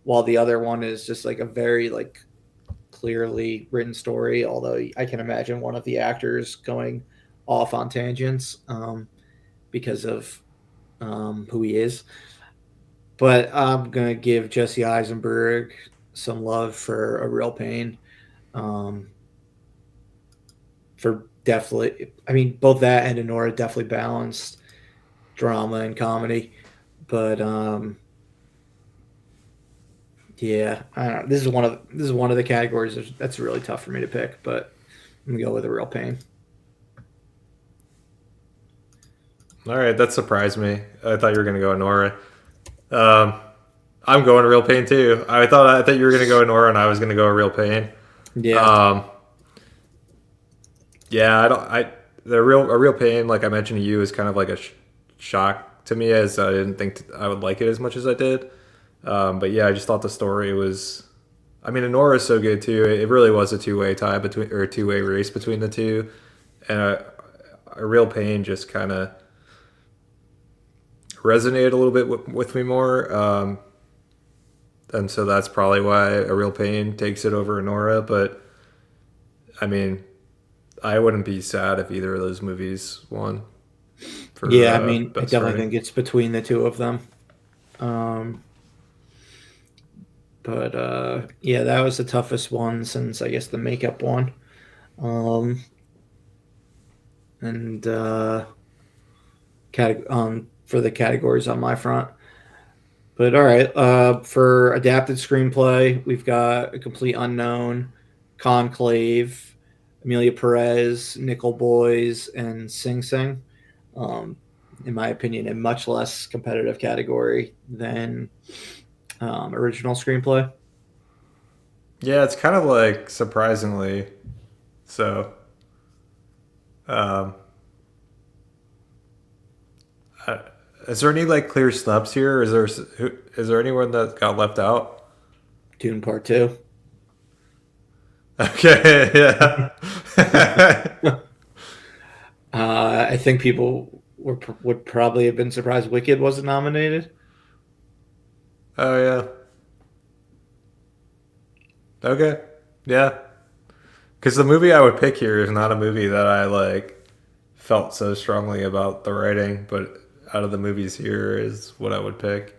while the other one is just like a very like clearly written story. Although I can imagine one of the actors going off on tangents because of who he is. But I'm gonna give Jesse Eisenberg some love for A Real Pain. Um, for definitely, I mean, both that and Honora definitely balanced drama and comedy. But yeah, I don't know. This is one of the categories that's really tough for me to pick. But I'm gonna go with A Real Pain. All right, that surprised me. I thought you were gonna go Nora. Um, I'm going real pain too. I thought you were gonna go Nora and I was gonna go a real pain. Yeah, Um, yeah, I don't. I the real a real pain, like I mentioned to you, is kind of like a shock to me, as I didn't think I would like it as much as I did. But yeah, I just thought the story was. I mean, Nora is so good too. It really was a two-way tie between or a two-way race between the two, and a real pain just kind of resonated a little bit with me more. And so that's probably why a real pain takes it over Nora. But I mean, I wouldn't be sad if either of those movies won for yeah. I mean, I best definitely writing. think it's between the two of them. Um, But yeah, that was the toughest one since I guess the makeup one. Um, and for the categories on my front. But all right, for adapted screenplay, we've got A Complete Unknown, Conclave, Amelia Perez, Nickel Boys, and Sing Sing. Um, in my opinion, a much less competitive category than original screenplay. Yeah, it's kind of like surprisingly so. Um, I, is there any like clear snubs here? Is there anyone that got left out? Dune Part Two. Okay, yeah. I think people would probably have been surprised Wicked wasn't nominated. Oh yeah. Okay. Yeah. Because the movie I would pick here is not a movie that I like felt so strongly about the writing, but out of the movies here is what I would pick.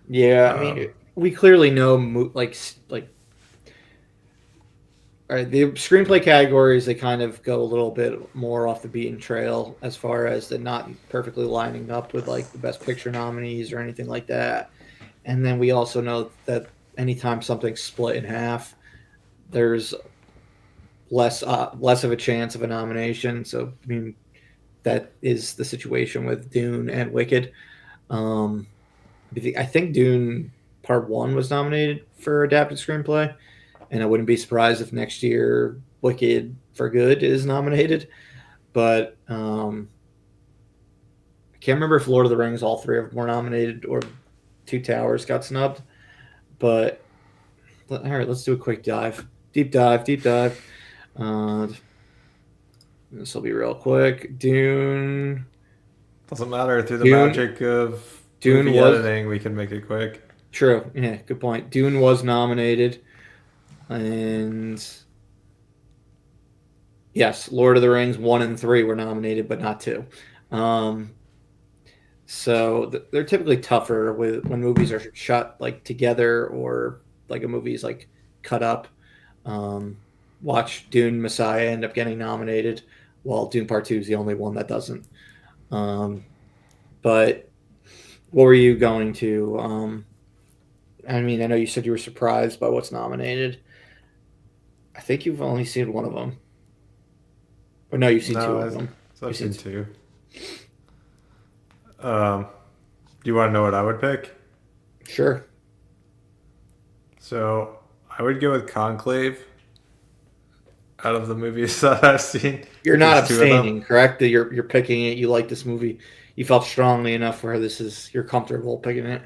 Yeah, I Um, mean, we clearly know like all right, the screenplay categories they kind of go a little bit more off the beaten trail as far as the not perfectly lining up with like the best picture nominees or anything like that. And then we also know that anytime something's split in half, there's less of a chance of a nomination. So I mean that is the situation with Dune and Wicked. Um, I think Dune Part One was nominated for adapted screenplay, and I wouldn't be surprised if next year Wicked for Good is nominated. But I can't remember if Lord of the Rings all three of them were nominated or Two Towers got snubbed. But all right, let's do a quick dive, deep dive. Uh, this will be real quick. doesn't matter. Through the Dune, magic of Dune movie was editing, we can make it quick. true. Yeah, good point. Dune was nominated, and yes, Lord of the Rings 1 and 3 were nominated, but not 2. Um, so they're typically tougher with when movies are shot like together or like a movie's like cut up. Um, watch Dune Messiah end up getting nominated, while Dune Part Two is the only one that doesn't. Um, but what were you going to? I mean, I know you said you were surprised by what's nominated. I think you've only seen one of them. Or no, you've seen two No, of them. I've You've seen seen two. Um, do you want to know what I would pick? Sure. So I would go with Conclave out of the movies that I've seen. You're not There's two of them. abstaining, correct? That you're picking it. You like this movie. You felt strongly enough where this is you're comfortable picking it.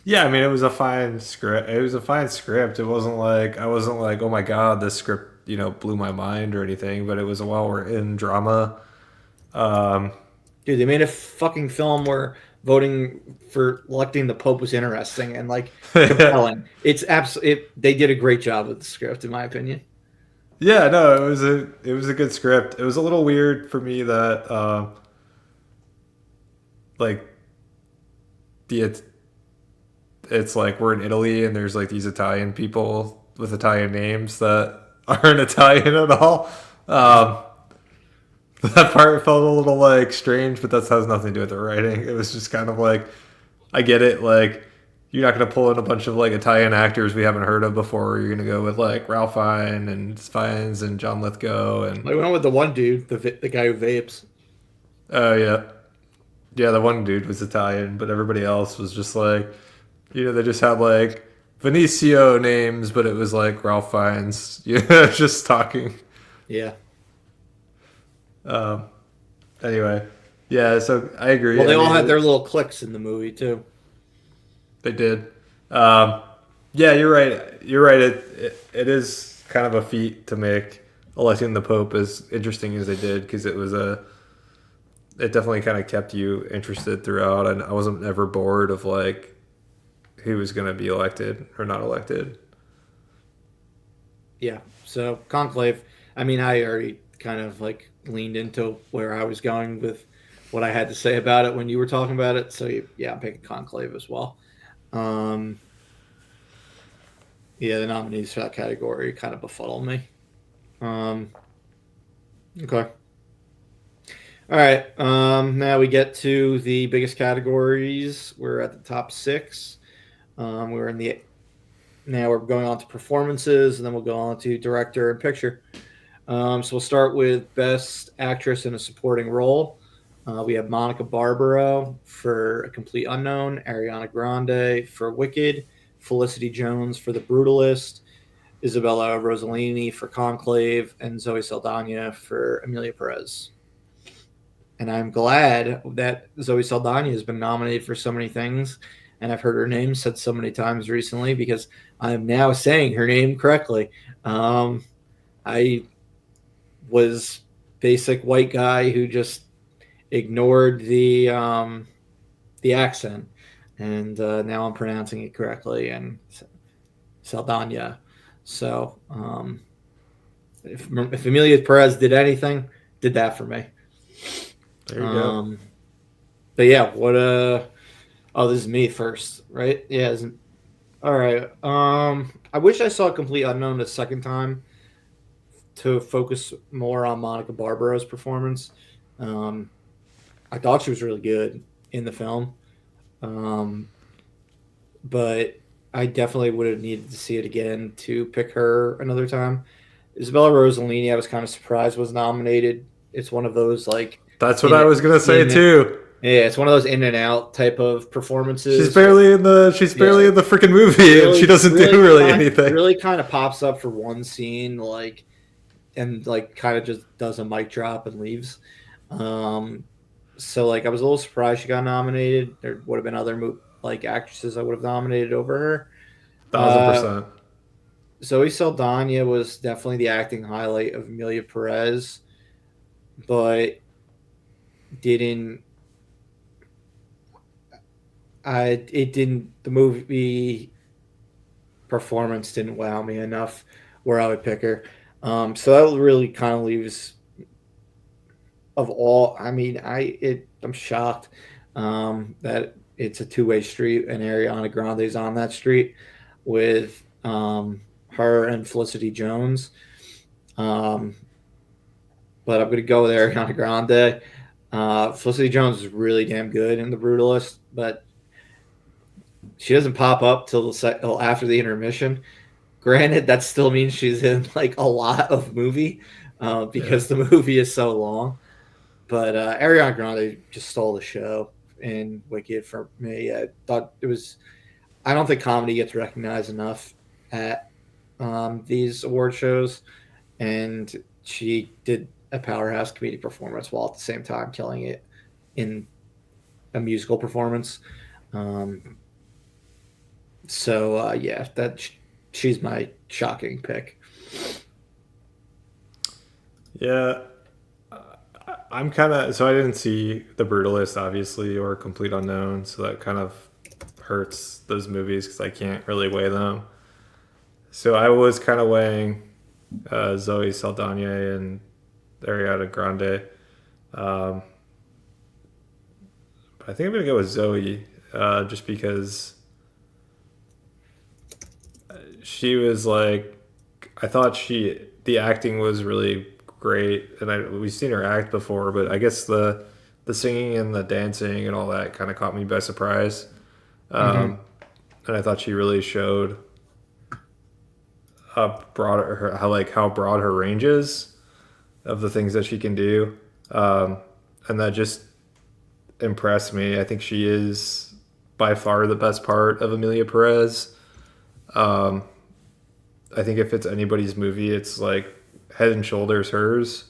Yeah, I mean it was a fine script. It was a fine script. It wasn't like I wasn't like, oh my god, this script blew my mind or anything. But it was a well written drama. Um, Dude, they made a fucking film where voting for electing the Pope was interesting and like compelling. It's absolutely they did a great job with the script, in my opinion. yeah, no, it was a good script. It was a little weird for me that like the it's like we're in Italy and there's like these Italian people with Italian names that aren't Italian at all. Um, that part felt a little like strange, but that has nothing to do with the writing. It was just kind of like, I get it. Like, you're not going to pull in a bunch of like Italian actors we haven't heard of before. You're going to go with like Ralph Fiennes and John Lithgow and I went with the one dude, the guy who vapes. oh yeah, yeah. The one dude was Italian, but everybody else was just like, they just had like Vinicio names, but it was like Ralph Fiennes, just talking. Yeah. Um, anyway, yeah, so I agree. Well, they I all mean, had their little cliques in the movie too. they did. Um, yeah, you're right. You're right. It is kind of a feat to make electing the Pope as interesting as they did because it definitely kind of kept you interested throughout, and I wasn't ever bored of like who was going to be elected or not elected. Yeah. So Conclave. I mean, I already kind of like leaned into where I was going with what I had to say about it when you were talking about it. So yeah, I'm picking Conclave as well. Um, Yeah, the nominees for that category kind of befuddle me. Um, okay. All right. Now we get to the biggest categories. We're at the top six. We're in the now we're going on to performances, and then we'll go on to director and picture. So we'll start with best actress in a supporting role. We have Monica Barbaro for A Complete Unknown, Ariana Grande for Wicked, Felicity Jones for The Brutalist, Isabella Rossellini for Conclave, and Zoe Saldana for Emilia Perez. And I'm glad that Zoe Saldana has been nominated for so many things, and I've heard her name said so many times recently because I am now saying her name correctly. I was basic white guy who just ignored the accent, and now I'm pronouncing it correctly. And Saldana. So if Emilia Perez did anything, did that for me. There you go. But yeah, what oh, this is me first, right? Yeah. All right. I wish I saw Complete Unknown the second time to focus more on Monica Barbaro's performance. Um, I thought she was really good in the film, um, but I definitely would have needed to see it again to pick her another time. Isabella Rossellini, I was kind of surprised was nominated. It's one of those like That's what in I was gonna say in too. yeah, it's one of those in and out type of She's performances. barely in the Yeah, freaking movie, and she doesn't do really anything. really kind of pops up for one scene, like and like kind of just does a mic drop and leaves. Um, so like I was a little surprised she got nominated. There would have been other like actresses I would have nominated over her. Thousand Uh, percent. Zoe Saldana was definitely the acting highlight of Emilia Perez, but didn't I? It didn't. The movie performance didn't wow me enough where I would pick her. So that really kind of leaves of all. I mean, I'm shocked that it's a two-way street and Ariana Grande's on that street with her and Felicity Jones. Um, but I'm going to go with Ariana Grande. Felicity Jones is really damn good in The Brutalist, but she doesn't pop up till after the intermission. Granted, that still means she's in like a lot of movie Yeah. because the movie is so long. But Ariana Grande just stole the show in Wicked for me. I thought it was. I don't think comedy gets recognized enough at these award shows, and she did a powerhouse comedic performance while at the same time killing it in a musical performance. Um, so yeah, she's my shocking pick. Yeah. I'm kind of so I didn't see The Brutalist obviously or Complete Unknown, so that kind of hurts those movies because I can't really weigh them. So I was kind of weighing Zoe Saldana and Ariana Grande. Um, but I think I'm gonna go with Zoe, just because she was like, I thought the acting was really great, and we've seen her act before, but I guess the singing and the dancing and all that kind of caught me by surprise. Mm-hmm. Um, and I thought she really showed how broad her range is of the things that she can do, and that just impressed me. I think she is by far the best part of Emilia Perez. Um, I think if it's anybody's movie, it's like head and shoulders hers.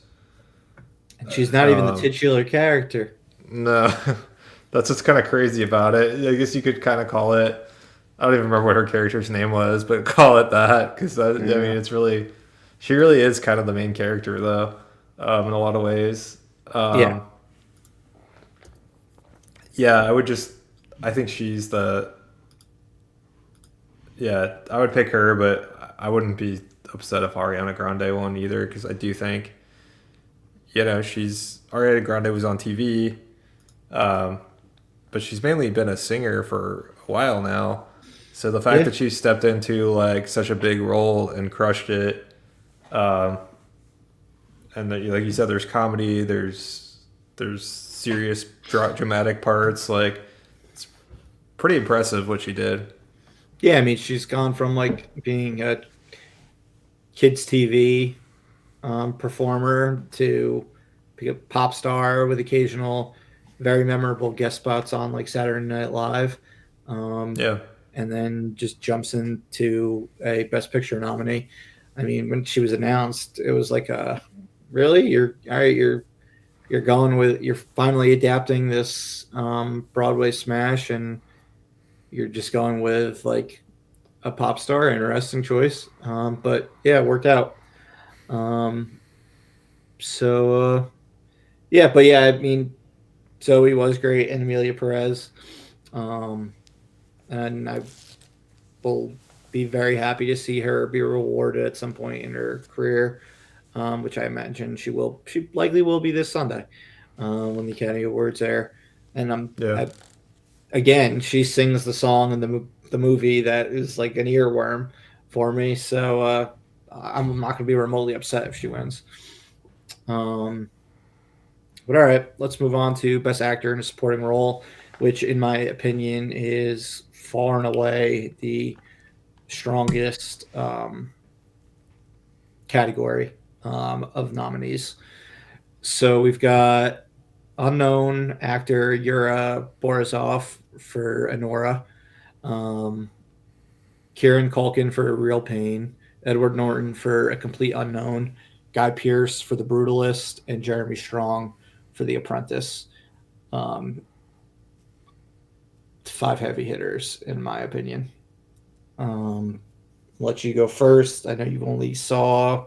And she's not even the Um, titular character. no, that's what's kind of crazy about it. I guess you could kind of call it. I don't even remember what her character's name was, but call it that because I mean, Yeah. she really is kind of the main character though, in a lot of ways. Yeah. Um, yeah, I think yeah, I would pick her, but I wouldn't be upset if Ariana Grande won either because I do think, Ariana Grande was on TV, um, but she's mainly been a singer for a while now. So the fact Yeah. that she stepped into like such a big role and crushed it, um, and that, like you said, there's comedy, there's serious dramatic parts. Like it's pretty impressive what she did. Yeah, I mean, she's gone from like being a kids TV performer to be a pop star with occasional, very memorable guest spots on like Saturday Night Live, um, Yeah, and then just jumps into a Best Picture nominee. I mean, when she was announced, it was like, really, you're all right, you're going with, you're finally adapting this Broadway smash, and you're just going with like a pop star. Interesting choice, but yeah, it worked out. Um, so yeah, but yeah, I mean, Zoe was great, and Amelia Perez, um, and I will be very happy to see her be rewarded at some point in her career, which I imagine she will. She likely will be this Sunday when the Academy Awards air. And yeah. again, she sings the song in the movie that is like an earworm for me. So I'm not going to be remotely upset if she wins. Um, But all right, let's move on to Best Actor in a Supporting Role, which, in my opinion, is far and away the strongest category of nominees. So we've got unknown actor Yura Borisov for Anora, um, Kieran Culkin for Real Pain, Edward Norton for A Complete Unknown, Guy Pearce for The Brutalist, and Jeremy Strong for The Apprentice. Um, five heavy hitters, in my opinion. Um, let you go first. I know you only saw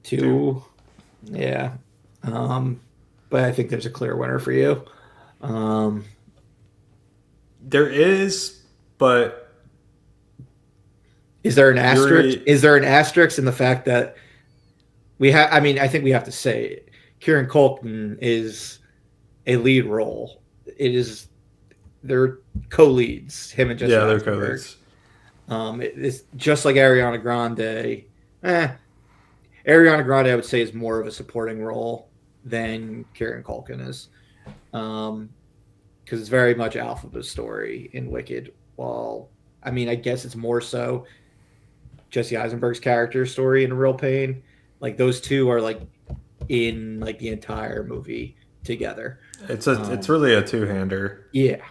two. Yeah. Um, but I think there's a clear winner for you. Um, There is, but is there an asterisk? Yuri, Is there an asterisk in the fact that we have? I mean, I think we have to say Kieran Culkin is a lead role. It is, they're co-leads, him and Jesse yeah, they're Eisenberg. co-leads. It's just like Ariana Grande. Ariana Grande, I would say, is more of a supporting role than Kieran Culkin is, because it's very much Alphaba's story in Wicked. While, I mean, I guess it's more so Jesse Eisenberg's character story in Real Pain. Like those two are like in like the entire movie together. It's really a two-hander. Yeah,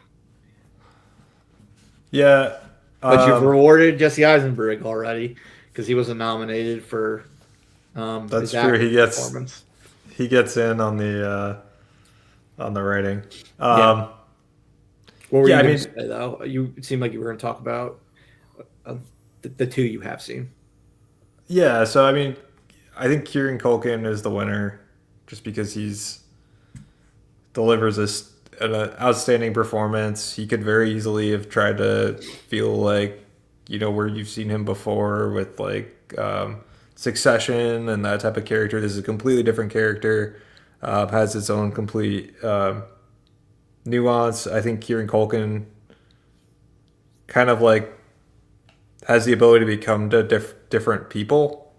Yeah, but you've rewarded Jesse Eisenberg already because he wasn't nominated for that's his true. acting performance. He gets in on the writing. Yeah. What were Yeah, you I going mean, to say though? It seemed like you were going to talk about the two you have seen. yeah. So I mean, I think Kieran Culkin is the winner, just because he's delivers an outstanding performance. He could very easily have tried to feel like, where you've seen him before with like Succession and that type of character. This is a completely different character. Has its own complete nuance. I think Kieran Culkin kind of like has the ability to become to different people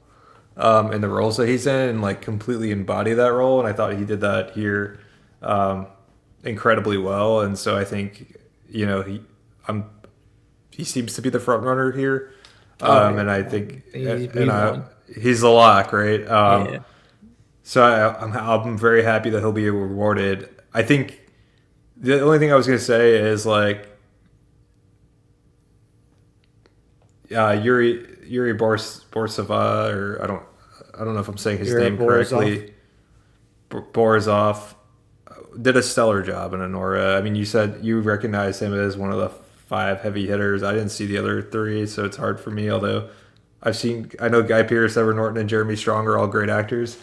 in the roles that he's in and like completely embody that role. And I thought he did that here incredibly well. And so I think he seems to be the front runner here. And I think he's the lock, right? Yeah. So I'm very happy that he'll be rewarded. I think the only thing I was gonna say is like Yuri Borsova, or I don't know if I'm saying his Yuri name Borisov. correctly. Borisov did a stellar job in Anora. I mean, you said you recognize him as one of the five heavy hitters. I didn't see the other three, so it's hard for me. Although I know Guy Pearce, Edward Norton, and Jeremy Strong are all great actors.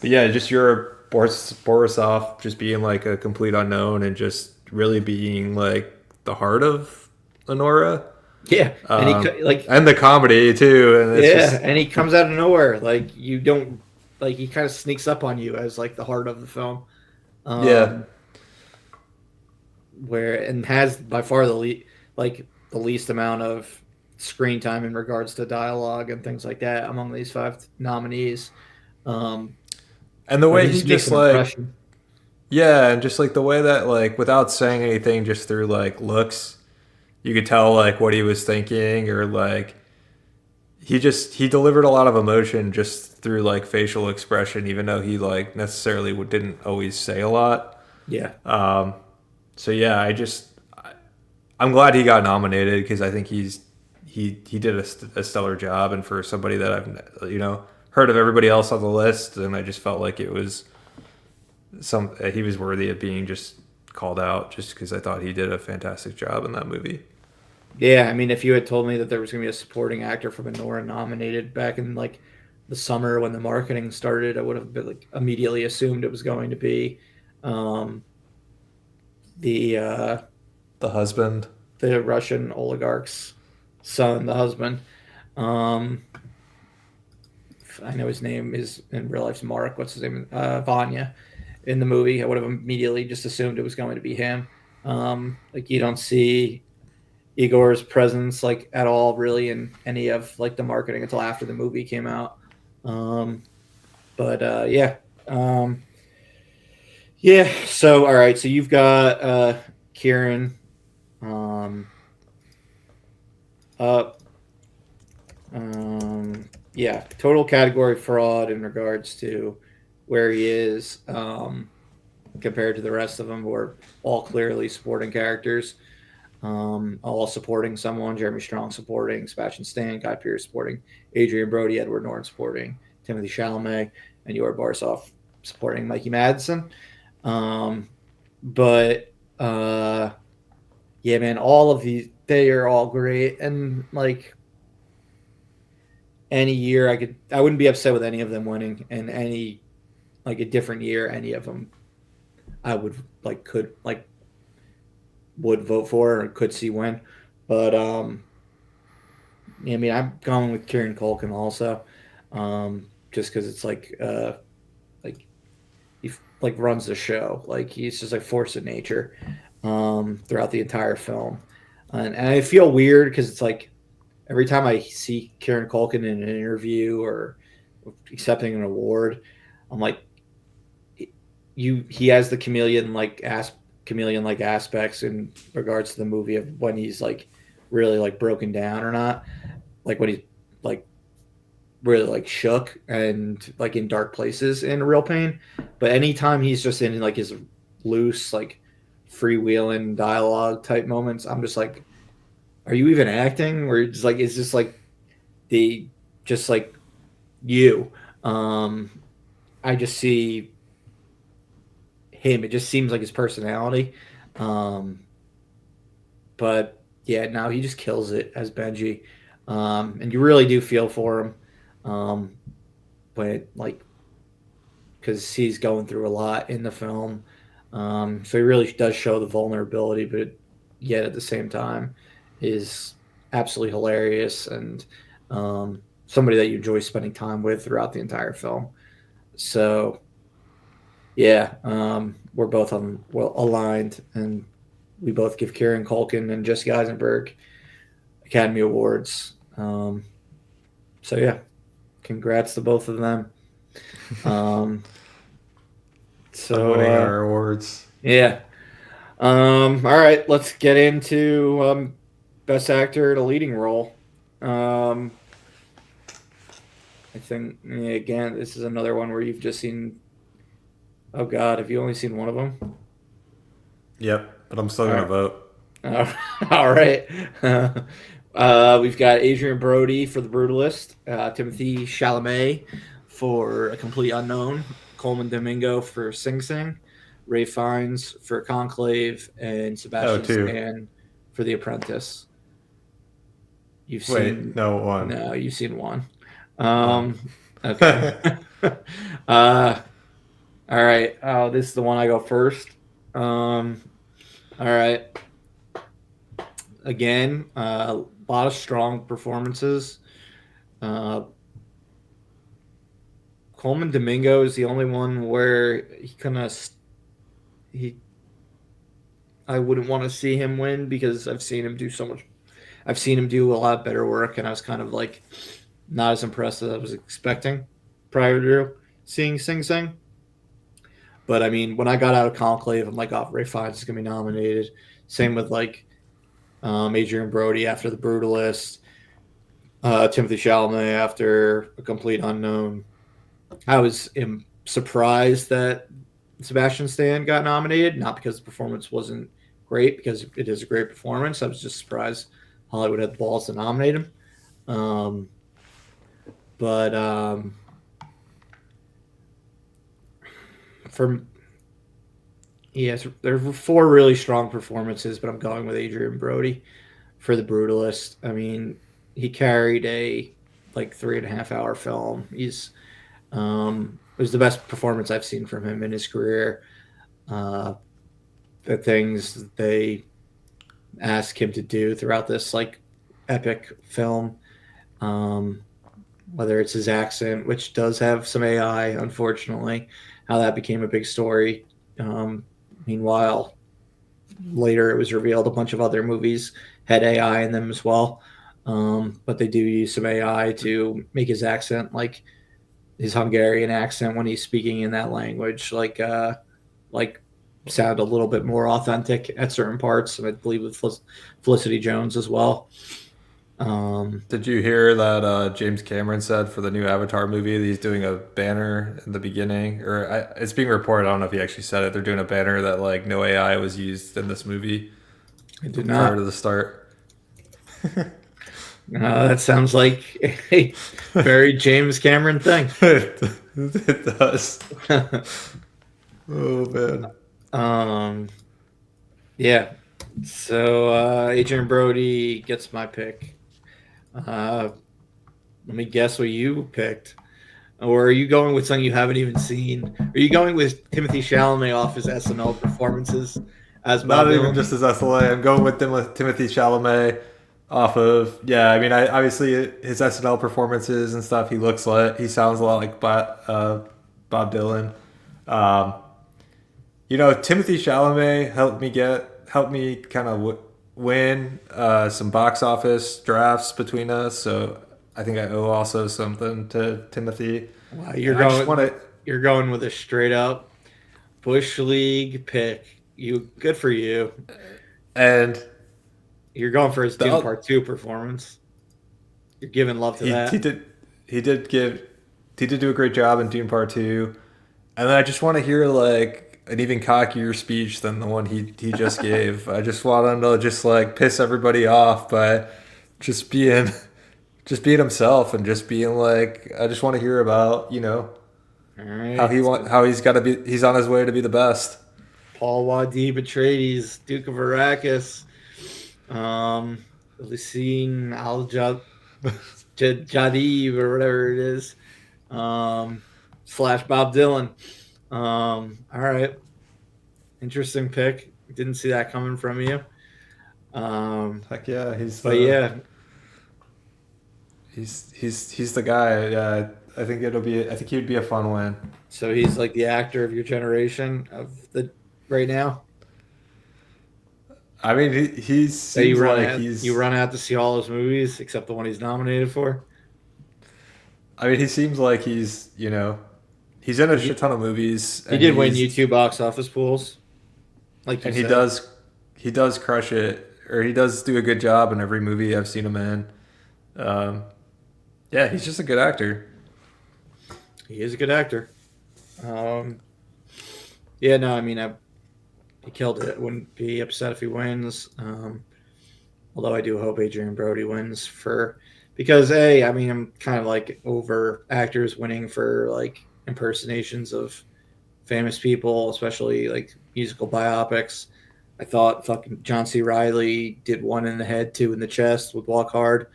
But yeah, just your Borisov just being like a complete unknown and just really being like the heart of Anora. Yeah, and And the comedy too. And it's and he comes out of nowhere. Like you don't like he kind of sneaks up on you as like the heart of the film. Yeah. where and has by far the least amount of screen time in regards to dialogue and things like that among these five nominees. Um, And the but way he he just makes just an like, impression. yeah, and just like the way that like without saying anything, just through like looks, you could tell like what he was thinking, or like he delivered a lot of emotion just through like facial expression, even though he like necessarily didn't always say a lot. Yeah, So yeah, I'm glad he got nominated because I think he did a stellar job, and for somebody that I've heard of everybody else on the list, and I just felt like it was he was worthy of being just called out just because I thought he did a fantastic job in that movie. yeah. I mean, if you had told me that there was going to be a supporting actor from Anora nominated back in like the summer when the marketing started, I would have been like immediately assumed it was going to be um, the The husband. the Russian oligarch's son, the husband. Um, I know his name is in real life's Mark. What's his name? Vanya. In the movie, I would have immediately just assumed it was going to be him. Like you don't see Igor's presence like at all really in any of like the marketing until after the movie came out. Um, but yeah, um, yeah. So all right, so you've got Kieran up. Yeah, total category fraud in regards to where he is compared to the rest of them, who are all clearly supporting characters. All supporting someone. Jeremy Strong supporting, Sebastian Stan, Guy Pearce supporting, Adrian Brody, Edward Norton supporting, Timothy Chalamet, and Yor Barsov supporting Mikey Madsen. Um, but yeah, man, all of these they are all great, and like any year, I wouldn't be upset with any of them winning, and any like a different year, any of them I would like could like would vote for or could see win. But I mean, I'm going with Kieran Culkin also, just because it's like he like runs the show, like he's just like force of nature throughout the entire film, and I feel weird because it's like every time I see Kieran Culkin in an interview or accepting an award, I'm like, he has the chameleon like aspects in regards to the movie of when he's like really like broken down or not, like when he's like really like shook and like in dark places in real pain. But anytime he's just in like his loose like freewheeling dialogue type moments, I'm just like, are you even acting? Or it's like it's just like the just like you. Um, I just see him. It just seems like his personality. Um, but yeah, now he just kills it as Benji, and you really do feel for him. Um, but like because he's going through a lot in the film. So he really does show the vulnerability, but yet at the same time is absolutely hilarious and somebody that you enjoy spending time with throughout the entire film. So yeah, we're both on well aligned, and we both give Kieran Culkin and Jesse Eisenberg Academy Awards. So yeah, congrats to both of them. Um, On so winning our awards. yeah. All right, let's get into best actor in a leading role. Um, I think again, this is another one where you've just seen. Oh God, have you only seen one of them? Yep, but I'm still All gonna right, vote. all right. We've got Adrian Brody for The Brutalist, Timothy Chalamet for A Complete Unknown, Coleman Domingo for Sing Sing, Ray Fiennes for Conclave, and Oh, Sebastian two. Stan for The Apprentice. You've Wait, seen no, one. no, you've seen one. Oh. Okay. uh, all right. This is the one I go first. All right. Again, a lot of strong performances. Uh, Coleman Domingo is the only one where he kind of he I wouldn't want to see him win because I've seen him do so much. I've seen him do a lot better work, and I was kind of like not as impressed as I was expecting prior to seeing Sing Sing. But I mean, when I got out of Conclave, I'm like, oh, Ray Fiennes is gonna be nominated. Same with like Adrian Brody after The Brutalist, Timothy Chalamet after A Complete Unknown. I was surprised that Sebastian Stan got nominated, not because the performance wasn't great, because it is a great performance. I was just surprised Hollywood had the balls to nominate him. Um, but for yes, there were four really strong performances, but I'm going with Adrian Brody for The Brutalist. I mean, he carried a like 3.5 hour film. It was the best performance I've seen from him in his career. Uh, the things they ask him to do throughout this like epic film, um, whether it's his accent, which does have some AI, unfortunately, how that became a big story. Meanwhile, later it was revealed a bunch of other movies had AI in them as well. But they do use some AI to make his accent like his Hungarian accent when he's speaking in that language, like sound a little bit more authentic at certain parts. And I believe with Felicity Jones as well. Did you hear that James Cameron said for the new Avatar movie that he's doing a banner in the beginning? It's being reported. I don't know if he actually said it. They're doing a banner that like no AI was used in this movie I did prior not. to the start. That sounds like a very James Cameron thing. It does. Oh man. um, yeah. So Adrian Brody gets my pick. Let me guess what you picked. Or are you going with something you haven't even seen? Are you going with Timothy Chalamet off his SNL performances as Bob Not even Dylan? just as SLA. I'm going with them with Timothy Chalamet off of yeah. I mean, I obviously his SNL performances and stuff. He sounds a lot like Bob Dylan. Um, Timothy Chalamet helped me kind of win some box office drafts between us. So I think I owe also something to Timothy. Wow, And I just want to you're going with a straight up Bush League pick. You good for you. and You're going for his Dune the Part Two performance. You're giving love to he that. did he did give he did do a great job in Dune Part Two, and then I just want to hear like an even cockier speech than the one he just gave. I just want him to just like piss everybody off by just being just being himself and just being like I just want to hear about All right. So how he's on his way to be the best. Paul Wadi Atreides, Duke of Arrakis, Lucine Al Jadib or whatever it is, slash Bob Dylan. All right, interesting pick. Didn't see that coming from you. Heck yeah, But yeah, he's the guy. Yeah, I think he'd be a fun win. so he's like the actor of your generation of the right now. I mean, he That seems like you he's. run out to see all his movies except the one he's nominated for. I mean, he seems like he's in a shit He, ton of movies, he and did win YouTube box office pools, like you and said. he does crush it, or he does do a good job in every movie I've seen him in. Um, yeah, he's just a good actor. He is a good actor. Um, yeah, no, I mean, he killed it. Wouldn't be upset if he wins. Although I do hope Adrian Brody wins because I mean, I'm kind of like over actors winning for like impersonations of famous people, especially like musical biopics. I thought fucking John C. Riley did one in the head, two in the chest with Walk Hard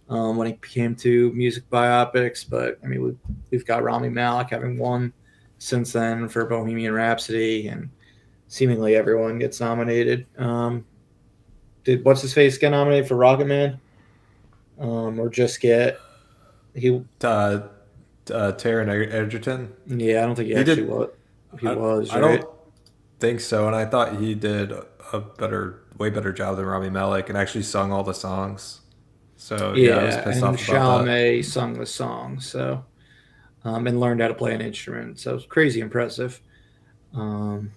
when it came to music biopics. But I mean, we've got Rami Malek having won since then for Bohemian Rhapsody, and seemingly everyone gets nominated. Did what's his face get nominated for Rocket Man? Or just get he? Uh, Taron Egerton, Yeah, I don't think he he actually did. was. He was I right. don't think so, and I thought he did way better job than Rami Malek, and actually sung all the songs. So yeah, I was Yeah, pissed and off about that. Chalamet sung the song, so and learned how to play an instrument, so it's crazy impressive. Um,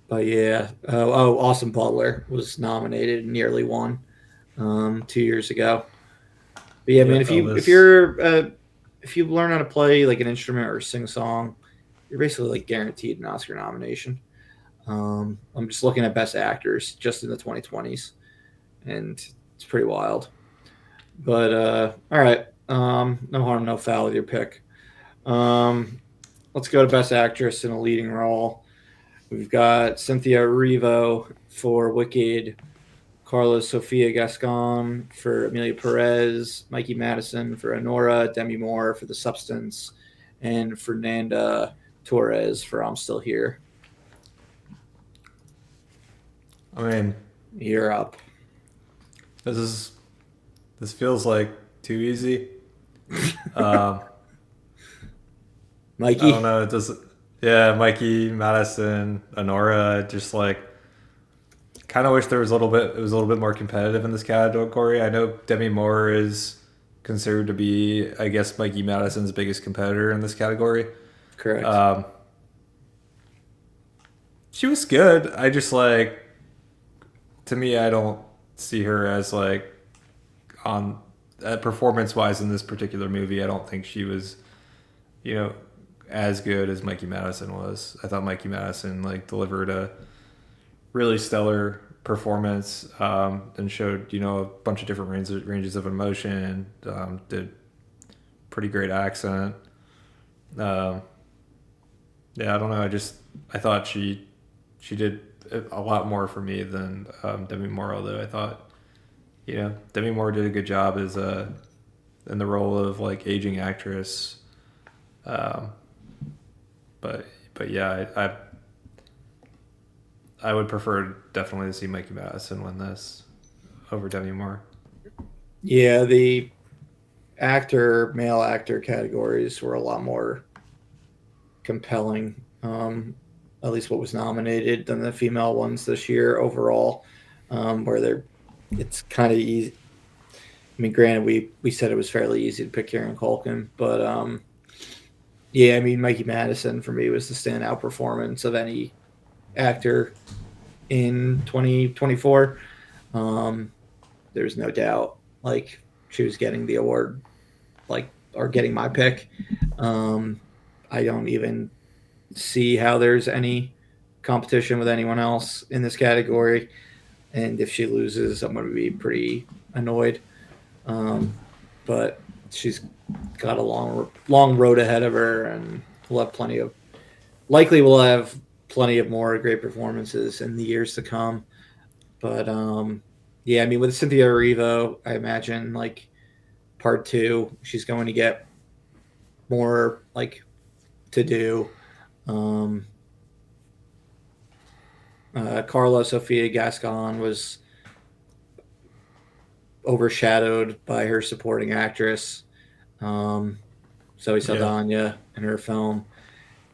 but yeah, Austin Butler was nominated and nearly won 2 years ago. But yeah, Yeah, man, Elvis. if you learn how to play like an instrument or sing a song, you're basically like guaranteed an Oscar nomination. I'm just looking at best actors just in the 2020s, and it's pretty wild. But all right, no harm, no foul with your pick. Um, let's go to best actress in a leading role. We've got Cynthia Erivo for Wicked, Carlos Sofia Gascon for Amelia Perez, Mikey Madison for Anora, Demi Moore for The Substance, and Fernanda Torres for I'm Still Here. I mean, You're up. this is this feels like too easy. Um, I don't Mikey? know. It does. Yeah, Mikey, Madison, Anora. Just like kind of wish there was a little bit. It was a little bit more competitive in this category. I know Demi Moore is considered to be, I guess, Mikey Madison's biggest competitor in this category. Correct. Um, she was good. I just like, to me, I don't see her as like on performance wise in this particular movie. I don't think she was, you know, as good as Mikey Madison was. I thought Mikey Madison like delivered a really stellar performance, and showed a bunch of different ranges of emotion. Did pretty great accent. Um, yeah, I don't know. I thought she did a lot more for me than Demi Moore. Although I thought Demi Moore did a good job as a in the role of like aging actress. Um, but yeah, I would prefer definitely to see Mikey Madison win this over Demi Moore. Yeah, the male actor categories were a lot more compelling, at least what was nominated, than the female ones this year overall, where it's kind of easy. I mean, granted, we said it was fairly easy to pick Kieran Culkin, but yeah, I mean, Mikey Madison for me was the standout performance of any actor in 2024. Um, there's no doubt, like she was getting the award, like or getting my pick. Um, I don't even see how there's any competition with anyone else in this category. And if she loses, I'm going to be pretty annoyed. Um, but she's got a long road ahead of her, and we'll have plenty of more great performances in the years to come. But yeah, I mean, with Cynthia Erivo, I imagine like part two, she's going to get more like to do. Um, Carla Sofia Gascon was overshadowed by her supporting actress, Zoe Yeah, Saldana, in her film.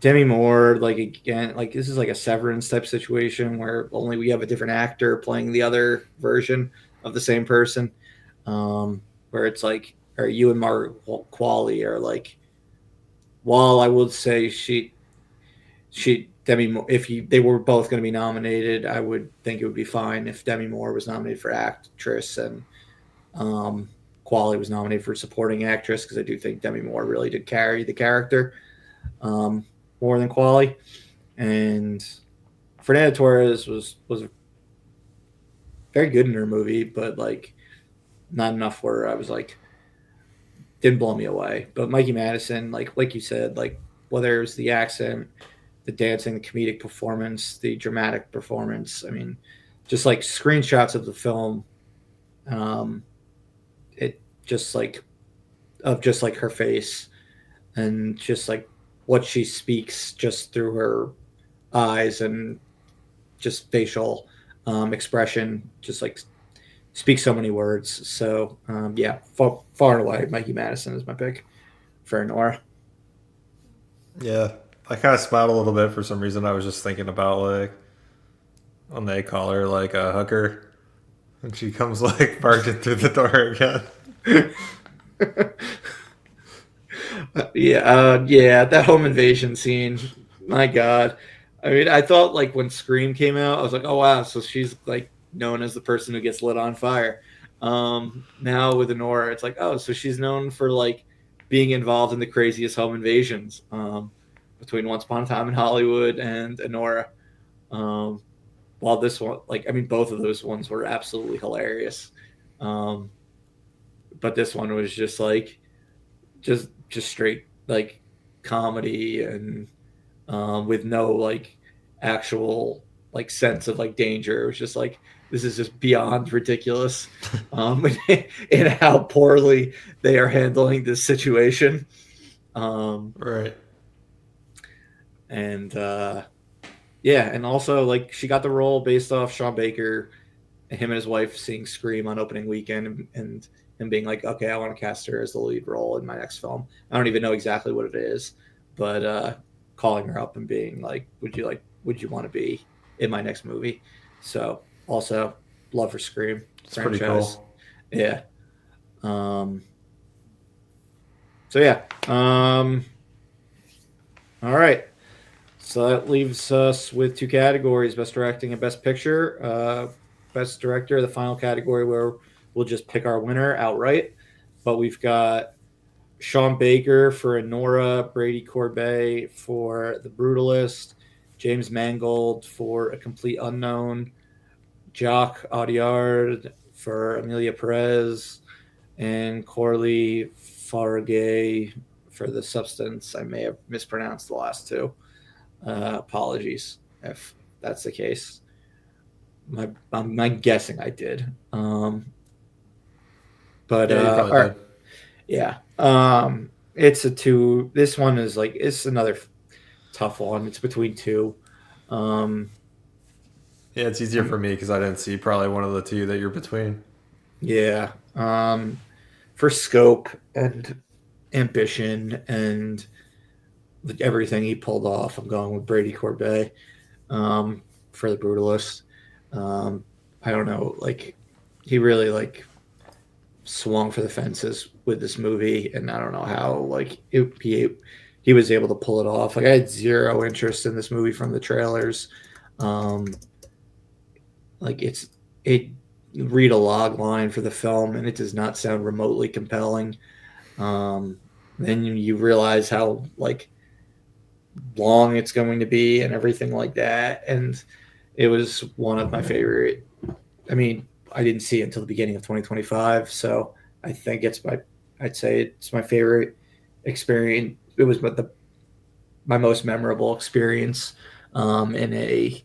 Demi Moore, like again, like this is like a Severance type situation where only we have a different actor playing the other version of the same person. Where it's like, or you and Margaret Qualley are like, while I would say Demi Moore, if they were both going to be nominated, I would think it would be fine if Demi Moore was nominated for actress and um, Qualley was nominated for supporting actress, because I do think Demi Moore really did carry the character um, more than Qualley. And Fernanda Torres was very good in her movie, but like not enough where I was like, didn't blow me away. But Mikey Madison, like you said, like whether it was the accent, the dancing, the comedic performance, the dramatic performance, I mean, just like screenshots of the film, um, it just like just like her face and just like what she speaks just through her eyes and just facial expression, just like speaks so many words. So yeah, far and away, Mikey Madison is my pick for Nora. yeah. I kind of smiled a little bit for some reason. I was just thinking about like when they call her like a hooker, and she comes like barging through the door again. Yeah, that home invasion scene. My God. I mean, I thought like when Scream came out, I was like, oh wow, so she's like known as the person who gets lit on fire. Now with Anora, it's like, oh, so she's known for like being involved in the craziest home invasions. Between Once Upon a Time in Hollywood and Anora. Um, while this one, like, I mean, both of those ones were absolutely hilarious. Um, but this one was just like just straight like comedy and with no like actual like sense of like danger. It was just like this is just beyond ridiculous, in how poorly they are handling this situation. Um, Right. and yeah, and also like she got the role based off Sean Baker, him and his wife seeing Scream on opening weekend, and him being like, okay, I want to cast her as the lead role in my next film. I don't even know exactly what it is, but calling her up and being like, would you want to be in my next movie? So also love her Scream It's pretty franchise. cool. Yeah. Um, so yeah. All right. So that leaves us with two categories: best directing and best picture. Best director, the final category where we'll just pick our winner outright. But we've got Sean Baker for Anora, Brady Corbet for The Brutalist, James Mangold for A Complete Unknown, Jacques Audiard for Amelia Perez, and Corley Fargay for The Substance. I may have mispronounced the last two. Apologies if that's the case. I'm guessing I did. But Yeah, you probably all right, did. yeah. It's a two. This one is like it's another tough one. It's between two. Um, Yeah, it's easier for I'm, me because I didn't see probably one of the two that you're between. yeah. For scope and ambition and like everything he pulled off, I'm going with Brady Corbet. For the Brutalist. Um, I don't know, like he really like swung for the fences with this movie, and I don't know how like he was able to pull it off. Like I had zero interest in this movie from the trailers. Um, like it read a log line for the film, and it does not sound remotely compelling. Um, then you realize how like long it's going to be and everything like that, and it was one of my favorite. I mean, I didn't see it until the beginning of 2025, so I think I'd say it's my favorite experience. It was my most memorable experience in a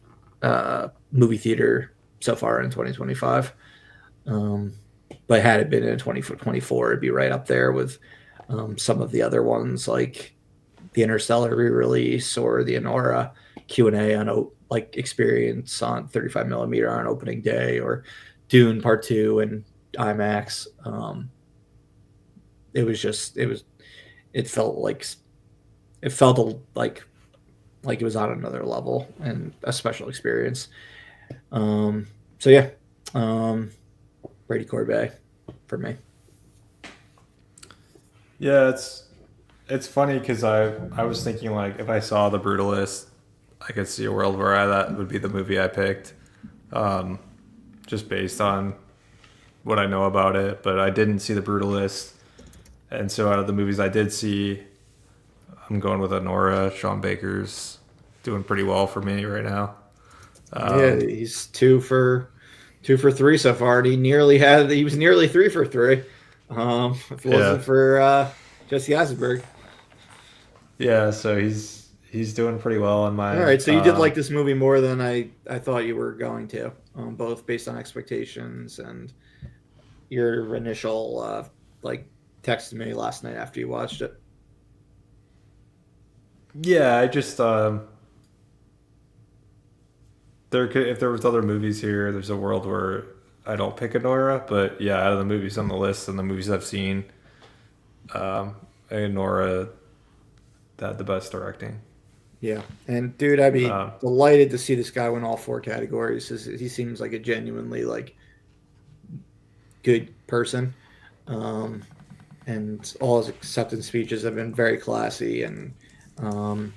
movie theater so far in 2025. Um, but had it been in 2024, it'd be right up there with some of the other ones like the Interstellar re-release or the Anora Q&A on like experience on 35 millimeter on opening day, or Dune Part 2 and IMAX. It was just it felt like it felt like it was on another level and a special experience. So yeah, um, Brady Corbet for me. Yeah, it's funny because I was thinking like if I saw The Brutalist, I could see a world where that would be the movie I picked, um, just based on what I know about it. But I didn't see The Brutalist, and so out of the movies I did see, I'm going with Anora. Sean Baker's doing pretty well for me right now. Yeah, he's two for three so far. And he was nearly three for three. If it Yeah, wasn't for Jesse Eisenberg. yeah. So he's doing pretty well on All mine. right, so you did like this movie more than I thought you were going to, both based on expectations and your initial like text to me last night after you watched it. Yeah, I just there could if there was other movies here, there's a world where I don't pick Anora, but yeah, out of the movies on the list and the movies I've seen, Anora had the best directing. Yeah, and dude, I'd be Uh, delighted to see this guy win all four categories. He seems like a genuinely like good person, um, and all his acceptance speeches have been very classy and um,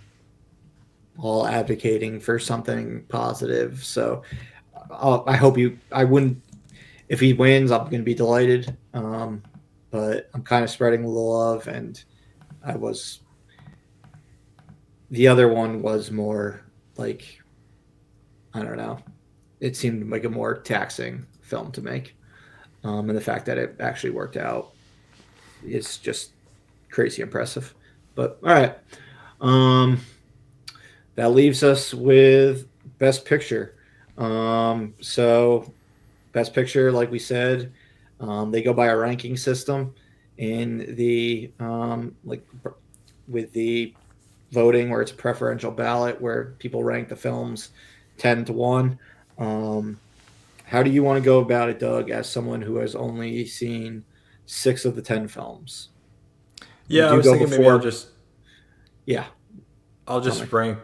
all advocating for something positive. So I hope you. I wouldn't if he wins. I'm going to be delighted, but I'm kind of spreading the love, and I was the other one was more like I don't know. It seemed like a more taxing film to make. And the fact that it actually worked out is just crazy impressive. But all right, um, that leaves us with Best Picture. So Best Picture, like we said, they go by a ranking system in the like with the voting where it's a preferential ballot where people rank the films 10-1. Um, how do you want to go about it, Doug, as someone who has only seen 6 of the 10 films? We yeah, I do was go thinking maybe before. Yeah, I'll tell me. just rank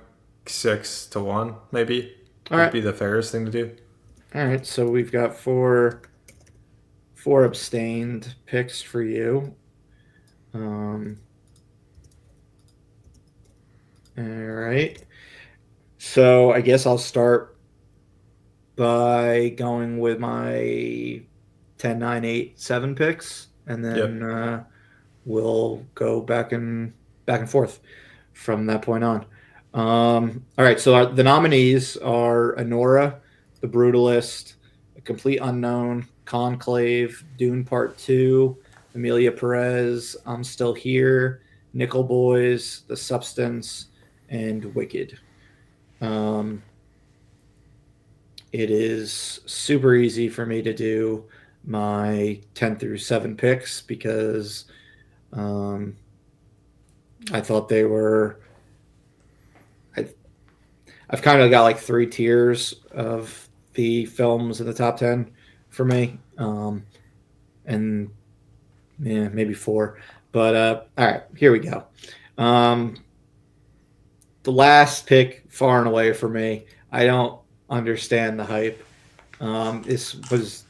6-1. Maybe All would right. be the fairest thing to do. All right. So we've got four abstained picks for you. Um, all right. So I guess I'll start by going with my 10, 9, 8, 7 picks, and then Yep. we'll go back and forth from that point on. All right, so the nominees are Anora, The Brutalist, A Complete Unknown, Conclave, Dune Part Two, Amelia Perez, I'm Still Here, Nickel Boys, The Substance, and Wicked. Um, it is super easy for me to do my 10 through 7 picks because um, I thought they were. I, I've kind of got like 3 tiers of the films in the top 10 for me, and yeah, maybe 4. But all right, here we go. Um, the last pick, far and away for me. I don't understand the hype. This was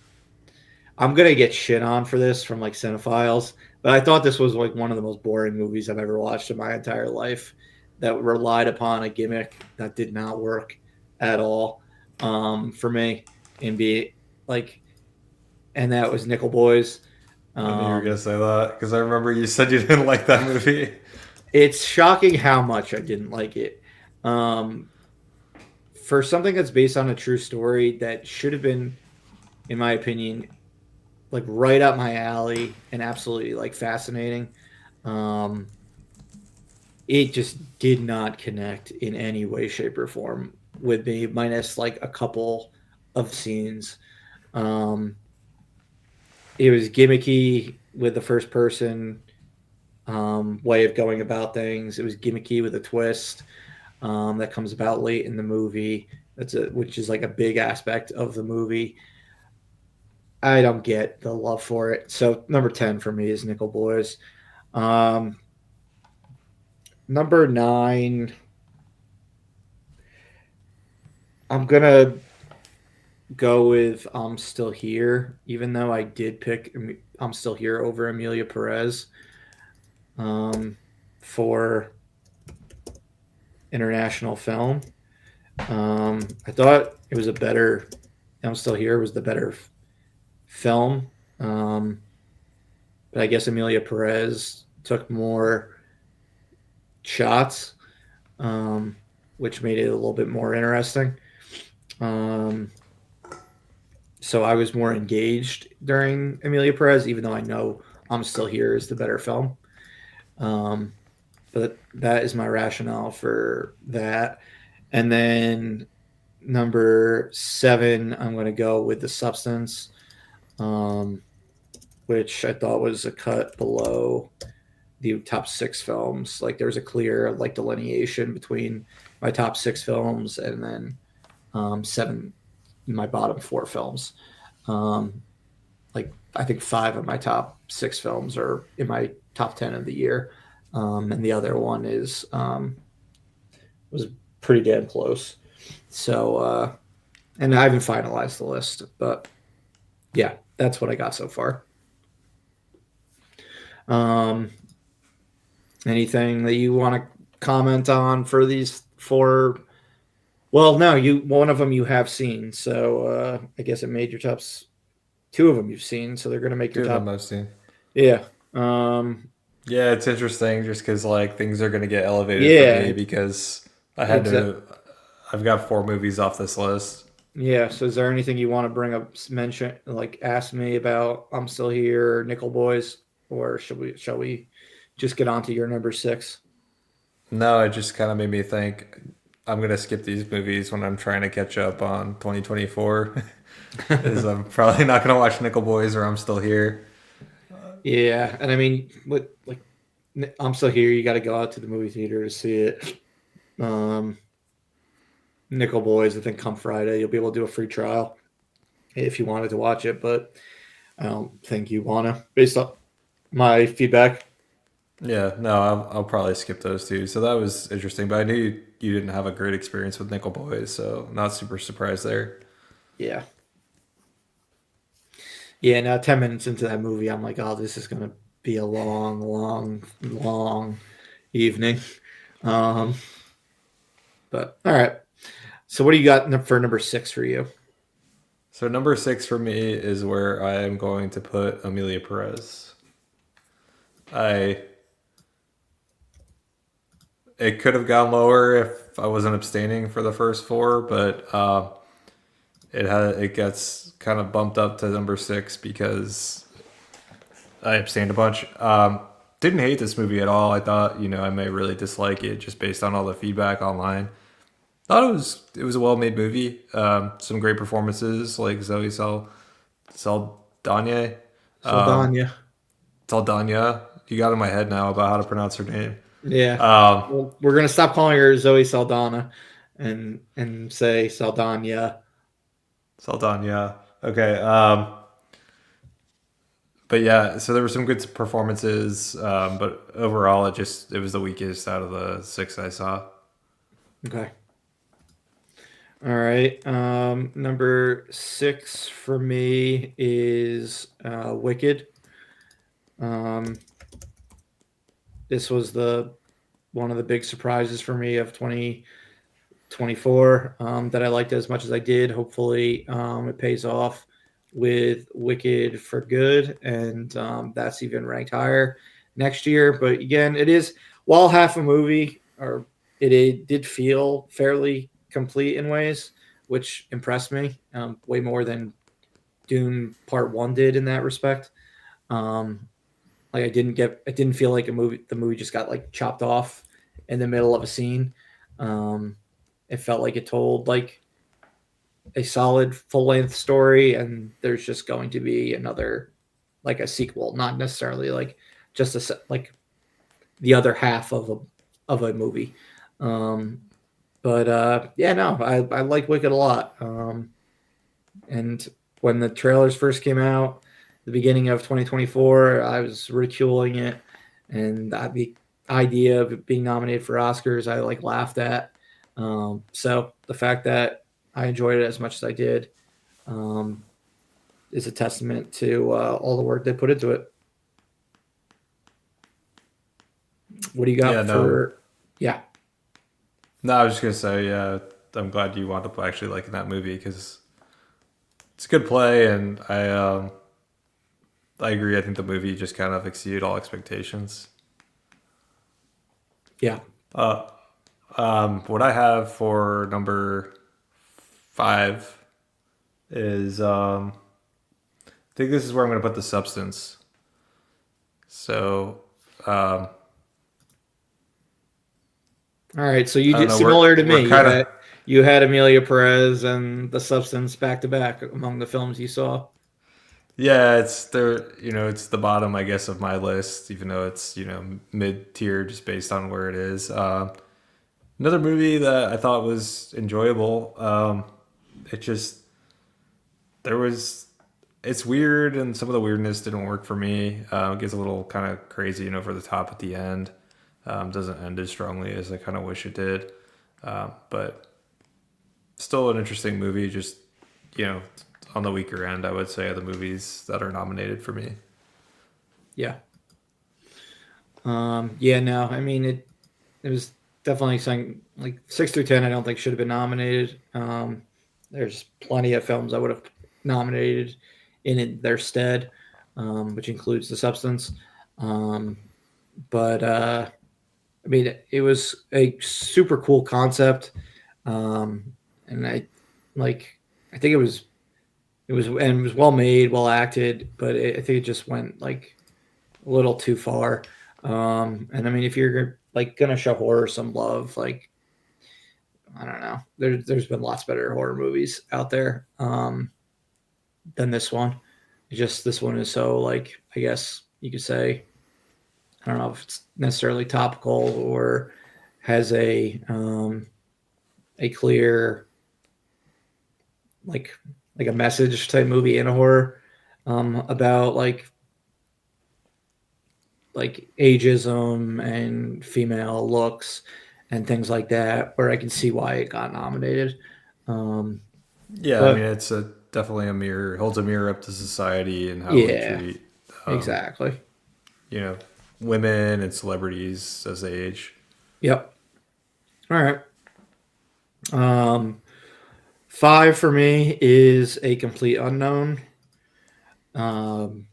I'm gonna get shit on for this from like cinephiles, but I thought this was like one of the most boring movies I've ever watched in my entire life. That relied upon a gimmick that did not work at all for me, and be like, and that was Nickel Boys. I knew you were gonna Um, say that because I remember you said you didn't like that movie. it's shocking how much I didn't like it. Um, for something that's based on a true story that should have been, in my opinion, like right up my alley and absolutely like fascinating. Um, it just did not connect in any way, shape, or form with me, minus like a couple of scenes. Um, it was gimmicky with the first person way of going about things. It was gimmicky with a twist that comes about late in the movie. Which is like a big aspect of the movie. I don't get the love for it. So number 10 for me is Nickel Boys. Um, number 9, I'm gonna go with I'm Still Here, even though I did pick I'm Still Here over Amelia Perez um, for international film. I thought it was a better. I'm Still Here was the better film, but I guess Amelia Perez took more shots, um, which made it a little bit more interesting. Um, so I was more engaged during Amelia Perez, even though I know I'm Still Here is the better film. Um, but that is my rationale for that. And then number 7, I'm going to go with The Substance, um, which I thought was a cut below the top 6 films. Like there's a clear like delineation between my top 6 films and then 7 my bottom 4 films. Um, like I think 5 of my top 6 films are in my top 10 of the year, and the other one is was pretty damn close. So, and I haven't finalized the list, but yeah, that's what I got so far. Um, Anything that you want to comment on for these four? Well, no, you one of them you have seen, so I guess it made your tops. Two of them you've seen, so they're going to make your Two of them top. I've seen. Yeah, Yeah, it's interesting just because like things are gonna get elevated for yeah, me because I had it's a, to. I've got 4 movies off this list. yeah. So, is there anything you want to bring up? Mention like ask me about? I'm still here, Nickel Boys, or shall we just get on to your number six? No, it just kind of made me think I'm gonna skip these movies when I'm trying to catch up on 2024. Is I'm probably not gonna watch Nickel Boys or I'm Still Here. Yeah, and I mean, with like, I'm still here. You got to go out to the movie theater to see it. Um, Nickel Boys, I think come Friday, you'll be able to do a free trial if you wanted to watch it, but I don't think you wanna, based on my feedback. Yeah, no, I'll probably skip those two. So that was interesting, but I knew you didn't have a great experience with Nickel Boys, so not super surprised there. Yeah, yeah. Now 10 minutes into that movie, I'm like, oh, this is gonna be a long, long, long evening. Um, but all right. So what do you got for number six for you? So number 6 for me is where I am going to put Amelia Perez. I It could have gone lower if I wasn't abstaining for the first 4, but it gets kind of bumped up to number 6 because I abstained a bunch. Didn't hate this movie at all. I thought I may really dislike it just based on all the feedback online. Thought it was a well made movie. Some great performances like Zoe Saldana. Um, Saldana. Saldana. You got in my head now about how to pronounce her name. Yeah. Um, Well, we're gonna stop calling her Zoe Saldana and say Saldana. Saldana. Okay. But yeah, so there were some good performances, but overall, it was the weakest out of the 6 I saw. Okay. All right. Number six for me is Wicked. Um, this was the one of the big surprises for me of 2024 that I liked as much as I did. Hopefully, it pays off with Wicked for good, and that's even ranked higher next year. But again, it is while half a movie, or it did feel fairly complete in ways, which impressed me way more than Dune Part One did in that respect. Um, like it didn't feel like the movie just got like chopped off in the middle of a scene. Um, it felt like it told like a solid full length story, and there's just going to be another like a sequel, not necessarily like just like the other half of a movie. Um, but yeah, no, I like Wicked a lot. And when the trailers first came out, the beginning of 2024, I was ridiculing it, and the idea of it being nominated for Oscars, I like laughed at. So the fact that I enjoyed it as much as I did um, is a testament to all the work they put into it. What do you Yeah, got no, for? Yeah, no, I was just gonna say, yeah, I'm glad you wound up actually liking that movie because it's a good play, and I agree. I think the movie just kind of exceeded all expectations. yeah. Uh, what I have for number 5 is I think this is where I'm going to put The Substance. So um, All right, so you I don't did know. similar to We're me. kind of You had Amelia Perez and The Substance back to back among the films you saw. yeah. It's there. It's the bottom, I guess, of my list, even though it's mid tier just based on where it is. Another movie that I thought was enjoyable. It just there was it's weird and some of the weirdness didn't work for me. It gets a little kind of crazy and over the top at the end. Doesn't end as strongly as I kind of wish it did. But still an interesting movie. Just you know, on the weaker end, I would say, of the movies that are nominated for me. Yeah. Yeah. No. I mean, it was definitely something like 6 through 10. I don't think should have been nominated. There's plenty of films I would have nominated their stead, which includes The Substance. Um, but I mean, it was a super cool concept, um, and like I think it was well made, well acted, but I think it just went like a little too far. And I mean, if you're like gonna show horror some love, like I don't know, there's been lots better horror movies out there than this one. It's just this one is so like I guess you could say I don't know if it's necessarily topical or has a clear like like a message type movie in a horror about like ageism and female looks and things like that, where I can see why it got nominated. Um, Yeah, I mean, but it's definitely a mirror, holds a mirror up to society and how we yeah, treat, um, exactly. you know, women and celebrities as they age. Yep. All right. Um, five for me is a complete unknown. Um,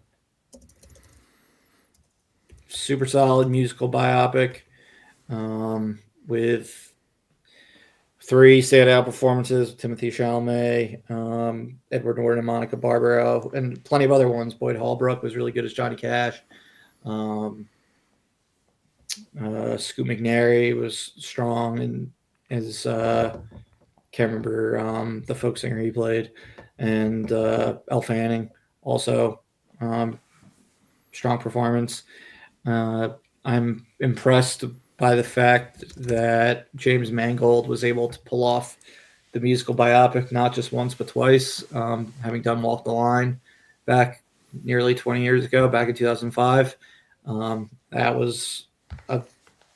super solid musical biopic with three standout performances: Timothy Chalamet, Edward Norton, and Monica Barbaro, and plenty of other ones. Boyd Holbrook was really good as Johnny Cash. Um, Scoot McNairy was strong and as can't remember the folk singer he played, and Elle Fanning also um, strong performance. Uh, I'm impressed by the fact that James Mangold was able to pull off the musical biopic not just once but twice, having done Walk the Line back nearly 20 years ago, back in 2005. That was a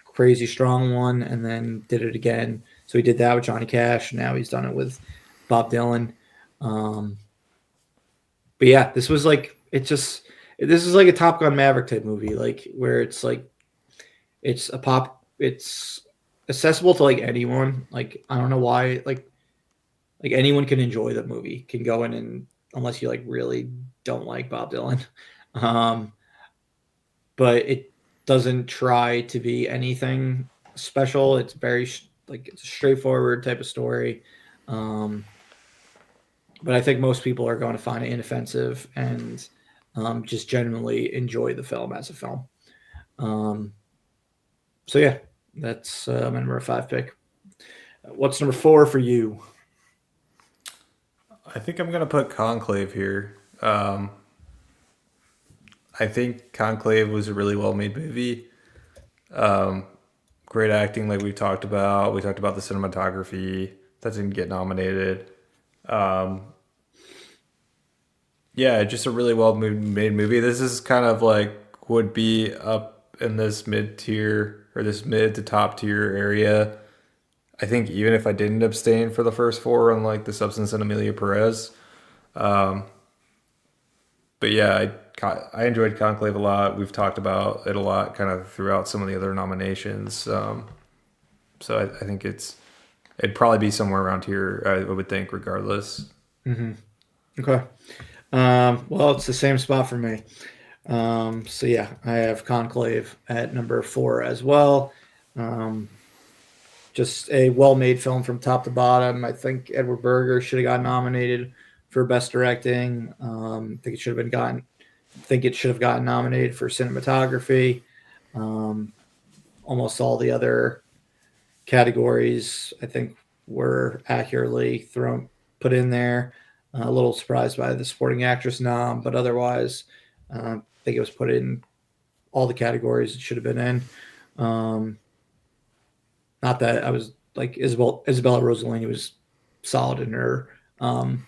crazy strong one, and then did it again. So he did that with Johnny Cash. Now he's done it with Bob Dylan. Um, but yeah, this was like it just this is like a Top Gun Maverick type movie, like where it's like it's accessible to like anyone. Like I don't know why like anyone can enjoy the movie, can go in and unless you like really don't like Bob Dylan. Um, but it doesn't try to be anything special. It's very like it's a straightforward type of story. Um, but I think most people are going to find it inoffensive and just genuinely enjoy the film as a film. Um, so yeah, that's my number five pick. What's number four for you? I think I'm gonna put Conclave here. I think Conclave was a really well made movie. Great acting, like we talked about. We talked about the cinematography that didn't get nominated. Yeah, just a really well made movie. This is kind of like would be up in this mid tier or this mid to top tier area. I think even if I didn't abstain for the first four, unlike The Substance and Amelia Perez. But yeah, I enjoyed Conclave a lot. We've talked about it a lot kind of throughout some of the other nominations. So I think it'd probably be somewhere around here, I would think, regardless. Mm-hmm. Okay. Well, it's the same spot for me. So yeah, I have Conclave at number four as well. Um, just a well-made film from top to bottom. I think Edward Berger should have got nominated for best directing. I think it should have been gotten. I think it should have gotten nominated for cinematography. Um, almost all the other categories, I think, were accurately put in there. A little surprised by the supporting actress nom, but otherwise, I think it was put in all the categories it should have been in. Um, Not that I was like Isabella Rossellini was solid in her um,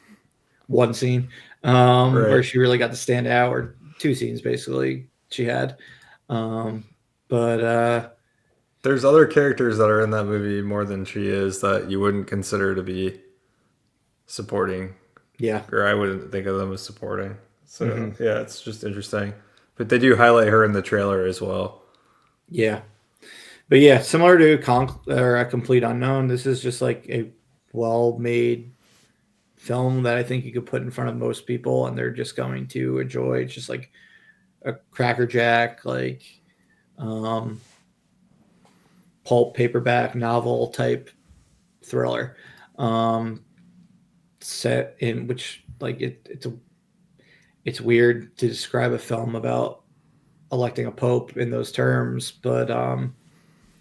one scene where Right. she really got to stand out, or two scenes basically she had. Um, but There's other characters that are in that movie more than she is that you wouldn't consider to be supporting, Yeah. or I wouldn't think of them as supporting. So Hmm. yeah, it's just interesting. But they do highlight her in the trailer as well. Yeah. But yeah, similar to or a Complete Unknown, this is just like a well-made film that I think you could put in front of most people, and they're just going to enjoy. It's just like a crackerjack, like um, pulp paperback novel type thriller, um, set in which like it's weird to describe a film about electing a pope in those terms, but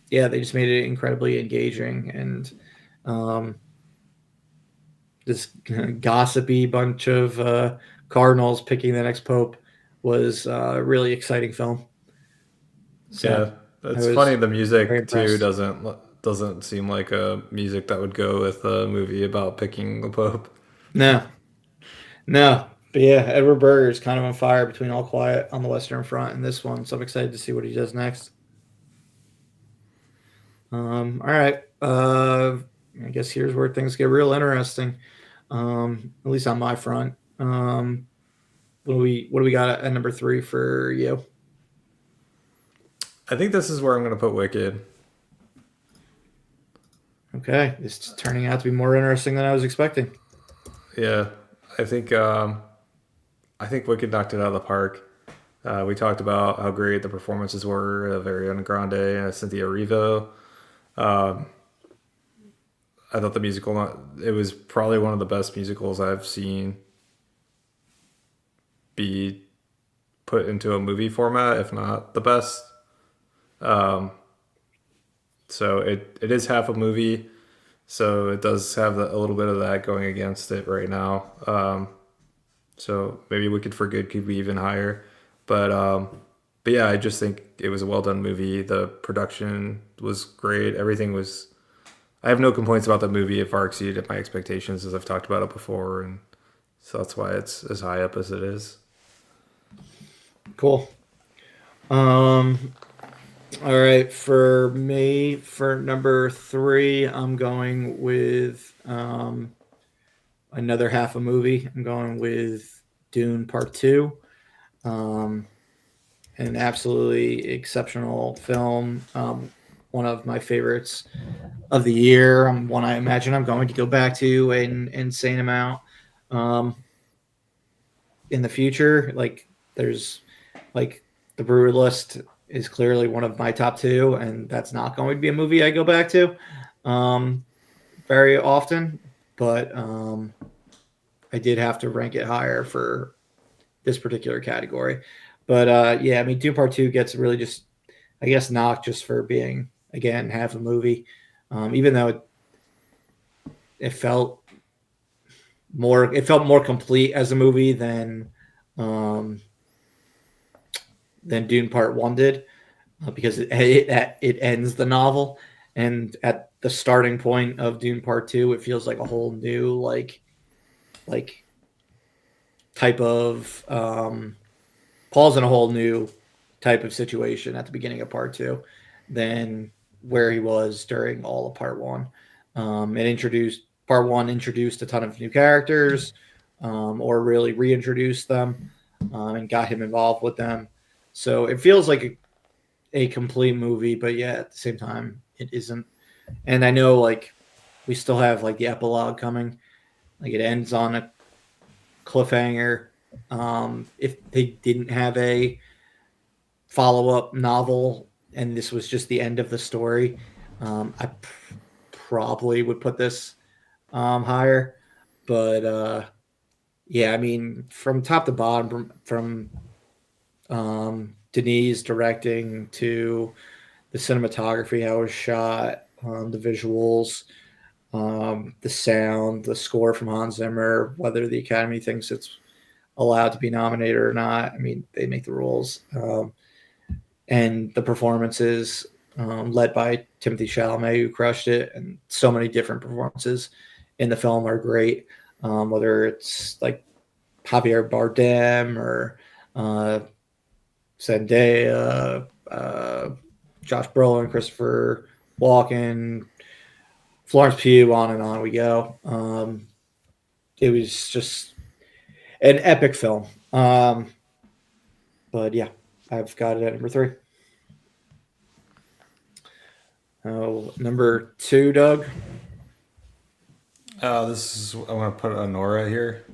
yeah, they just made it incredibly engaging and um, this gossipy bunch of cardinals picking the next pope was a really exciting film. So Yeah, I it's funny. was The very music too impressed. doesn't seem like a music that would go with a movie about picking the Pope. No, no. But yeah, Edward Berger is kind of on fire between All Quiet on the Western Front and this one, so I'm excited to see what he does next. All right. I guess here's where things get real interesting. At least on my front. What do we got at number three for you? I think this is where I'm going to put Wicked. Okay, it's turning out to be more interesting than I was expecting. Yeah, I think I think Wicked knocked it out of the park. We talked about how great the performances were of Ariana Grande and Cynthia Erivo. Um, I thought the musical, it was probably one of the best musicals I've seen be put into a movie format, if not the best. Um, so it is half a movie, so it does have a little bit of that going against it right now. So maybe Wicked for Good could be even higher, but but yeah, I just think it was a well done movie. The production was great. Everything was. I have no complaints about the movie. It far exceeded my expectations, as I've talked about it before, and so that's why it's as high up as it is. Cool. Um, all right, for me, for number three, I'm going with another half a movie. I'm going with Dune Part Two. Um, an absolutely exceptional film. One of my favorites of the year. One I imagine I'm going to go back to an insane amount um, in the future. Like there's like the Brewer List is clearly one of my top two, and that's not going to be a movie I go back to um, very often. But I did have to rank it higher for this particular category. But yeah, I mean, Dune Part Two gets really just, I guess, knocked just for being again half a movie, even though it felt more complete as a movie um, than Dune Part One did, because it ends the novel, and at the starting point of Dune Part Two, it feels like a whole new like type of Paul's in a whole new type of situation at the beginning of Part Two than where he was during all of Part One. It introduced Part One introduced a ton of new characters, or really reintroduced them, and got him involved with them. So it feels like a complete movie, but yeah, at the same time, it isn't. And I know like we still have like the epilogue coming. Like it ends on a cliffhanger. If they didn't have a follow up novel and this was just the end of the story, I probably would put this higher. But yeah, I mean, from top to bottom, from Denise directing to the cinematography, how it was shot, the visuals, the sound, the score from Hans Zimmer, whether the Academy thinks it's allowed to be nominated or not. I mean, they make the rules. And the performances, led by Timothy Chalamet, who crushed it, and so many different performances in the film are great. Whether it's like Javier Bardem or uh, Zendaya, Josh Brolin, Christopher Walken, Florence Pugh, on and on we go. It was just an epic film. But yeah, I've got it at number 3. Oh, number 2, Doug. I want to put Anora here.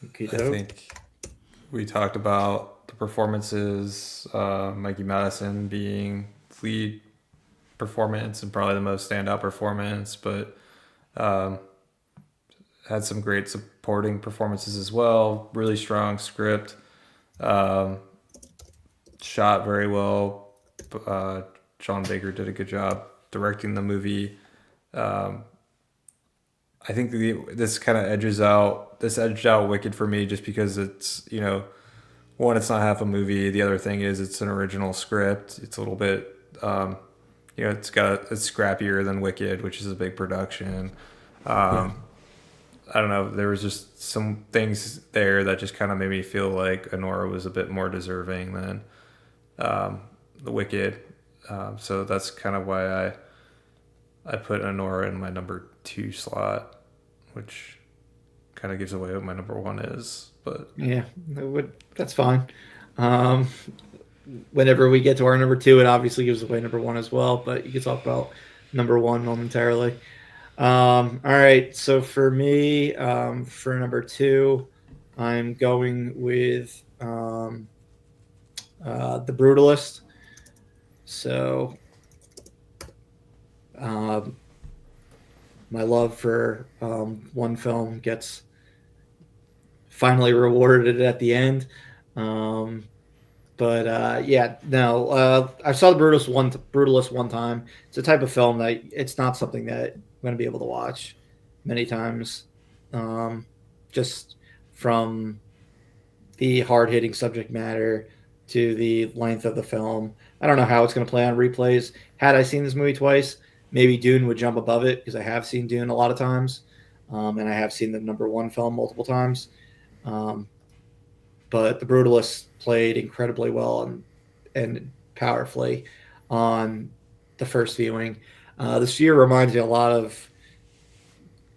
Okay, I think we talked about the performances, Mikey Madison being lead performance and probably the most standout performance, but had some great supporting performances as well. Really strong script, shot very well. Sean Baker did a good job directing the movie. I think this kind of edged out Wicked for me just because it's, one, it's not half a movie. The other thing is it's an original script. It's a little bit, it's scrappier than Wicked, which is a big production. I don't know. There was just some things there that just kind of made me feel like Anora was a bit more deserving than the Wicked. So that's kind of why I put Anora in my number 2 slot, which kind of gives away what my number 1 is. But yeah, that's fine. Whenever we get to our number 2, it obviously gives away number 1 as well. But you can talk about number 1 momentarily. All right, so for me, for number 2, I'm going with The Brutalist. So, my love for one film gets finally rewarded at the end. Yeah, no, I saw The Brutalist one time. It's a type of film that it's not something that I'm going to be able to watch many times, just from the hard-hitting subject matter to the length of the film. I don't know how it's going to play on replays. Had I seen this movie twice, maybe Dune would jump above it because I have seen Dune a lot of times, and I have seen the number 1 film multiple times. But The Brutalist played incredibly well and powerfully on the first viewing. This year reminds me a lot of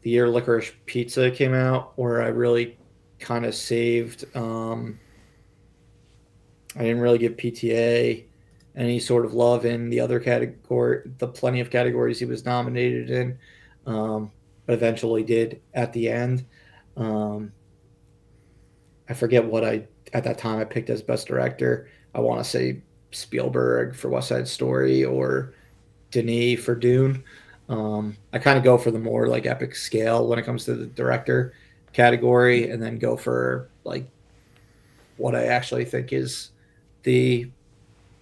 the year Licorice Pizza came out, where I really kind of saved. I didn't really give PTA any sort of love in the other category, the plenty of categories he was nominated in, but eventually did at the end. I forget what at that time I picked as best director. I want to say Spielberg for West Side Story or Denis for Dune. I kind of go for the more like epic scale when it comes to the director category, and then go for like what I actually think is the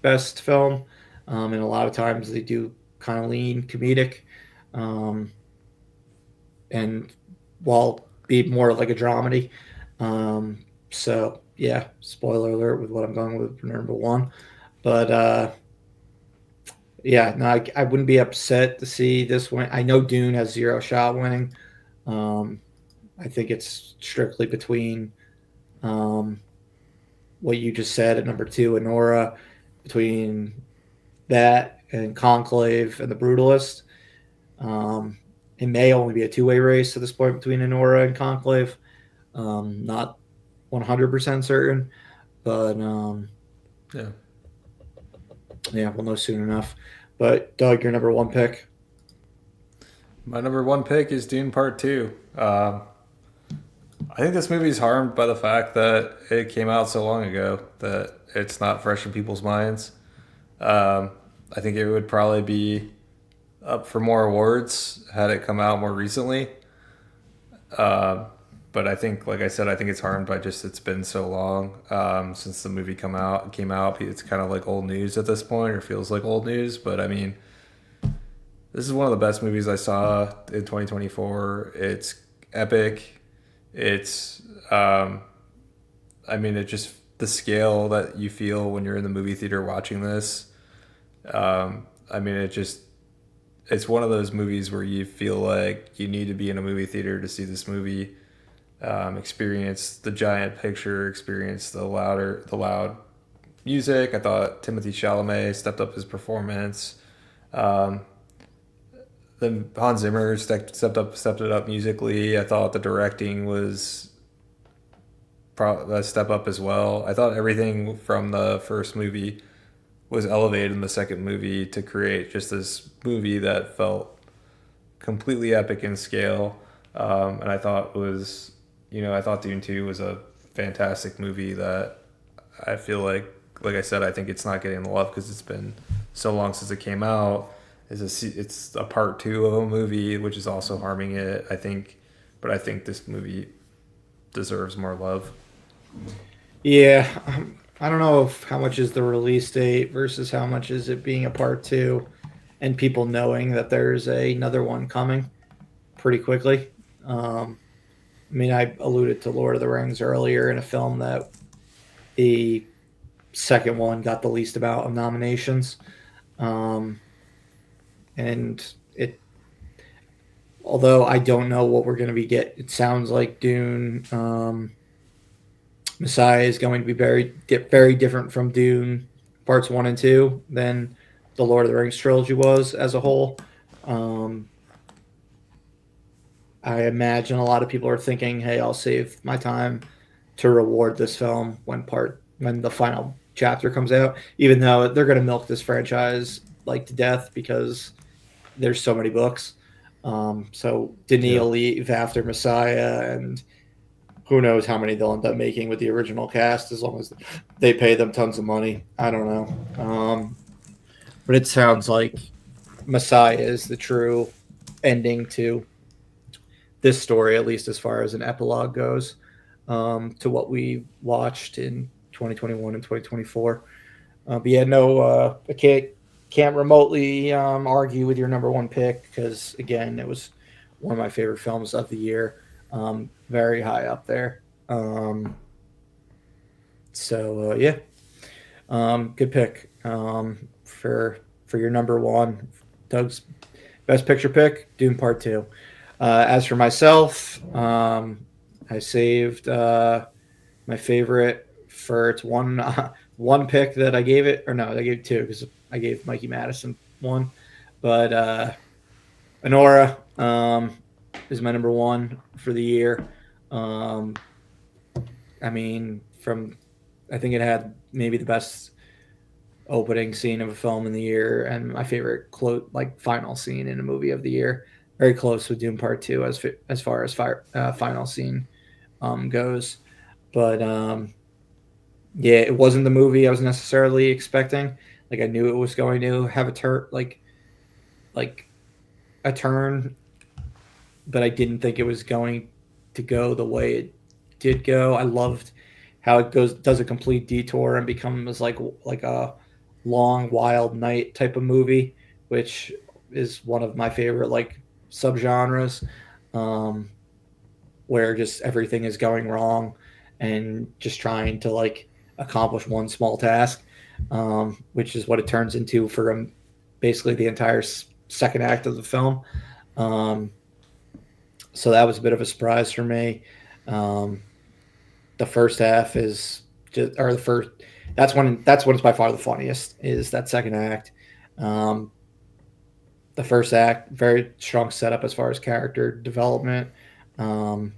best film. And a lot of times they do kind of lean comedic, and while be more like a dramedy. So yeah, spoiler alert with what I'm going with for number 1. But yeah, no, I wouldn't be upset to see this win. I know Dune has 0 shot winning. I think it's strictly between what you just said at number 2, Anora, between that and Conclave and The Brutalist. It may only be a 2-way race at this point between Anora and Conclave. Not 100% certain, but yeah, we'll know soon enough. But Doug, your number 1 pick. My number 1 pick is Dune Part 2. I think this movie is harmed by the fact that it came out so long ago that it's not fresh in people's minds. I think it would probably be up for more awards had it come out more recently. But I think, like I said, I think it's harmed by just it's been so long since the movie came out. It's kind of like old news at this point, or feels like old news. But I mean, this is one of the best movies I saw in 2024. It's epic. It's, it just, the scale that you feel when you're in the movie theater watching this. It's one of those movies where you feel like you need to be in a movie theater to see this movie. Experience the giant picture, experience the loud music. I thought Timothy Chalamet stepped up his performance. Um, then Hans Zimmer stepped it up musically. I thought the directing was a step up as well. I thought everything from the first movie was elevated in the second movie to create just this movie that felt completely epic in scale. And I thought I thought Dune 2 was a fantastic movie that I feel like I said, I think it's not getting the love because it's been so long since it came out. It's a part two of a movie, which is also harming it, I think. But I think this movie deserves more love. Yeah, I don't know if how much is the release date versus how much is it being a part two, and people knowing that there's another one coming pretty quickly. I mean, I alluded to Lord of the Rings earlier in a film that the second one got the least amount of nominations, um, and it. Although I don't know what we're going to be get, it sounds like Dune. Messiah is going to be very different from Dune parts 1 and 2 than the Lord of the Rings trilogy was as a whole. Um, I imagine a lot of people are thinking, "Hey, I'll save my time to reward this film when the final chapter comes out." Even though they're going to milk this franchise like to death because there's so many books. So Denis Yeah. will leave after Messiah, and who knows how many they'll end up making with the original cast as long as they pay them tons of money. I don't know. But it sounds like Messiah is the true ending to this story, at least as far as an epilogue goes, to what we watched in 2021 and 2024. But yeah, no, I can't remotely argue with your number one pick because again, it was one of my favorite films of the year. Very high up there. Yeah, good pick for your number one, Doug's best picture pick, Dune Part Two. As for myself, I saved my favorite for its one one pick that I gave it, or no, I gave two because I gave Mikey Madison one, but Anora is my number one for the year. Um, I mean, from I think it had maybe the best opening scene of a film in the year and my favorite final scene in a movie of the year. Very close with Doom Part Two as far as final scene goes, but yeah, it wasn't the movie I was necessarily expecting. Like I knew it was going to have a turn, like a turn, but I didn't think it was going to go the way it did go. I loved how it does a complete detour and becomes like a long wild night type of movie, which is one of my favorite like subgenres, um, where just everything is going wrong and just trying to like accomplish one small task, which is what it turns into for basically the entire second act of the film. Um, so that was a bit of a surprise for me. Um, the first half is just, or the first, that's when it's by far the funniest is that second act. Um, the first act, very strong setup as far as character development. Um,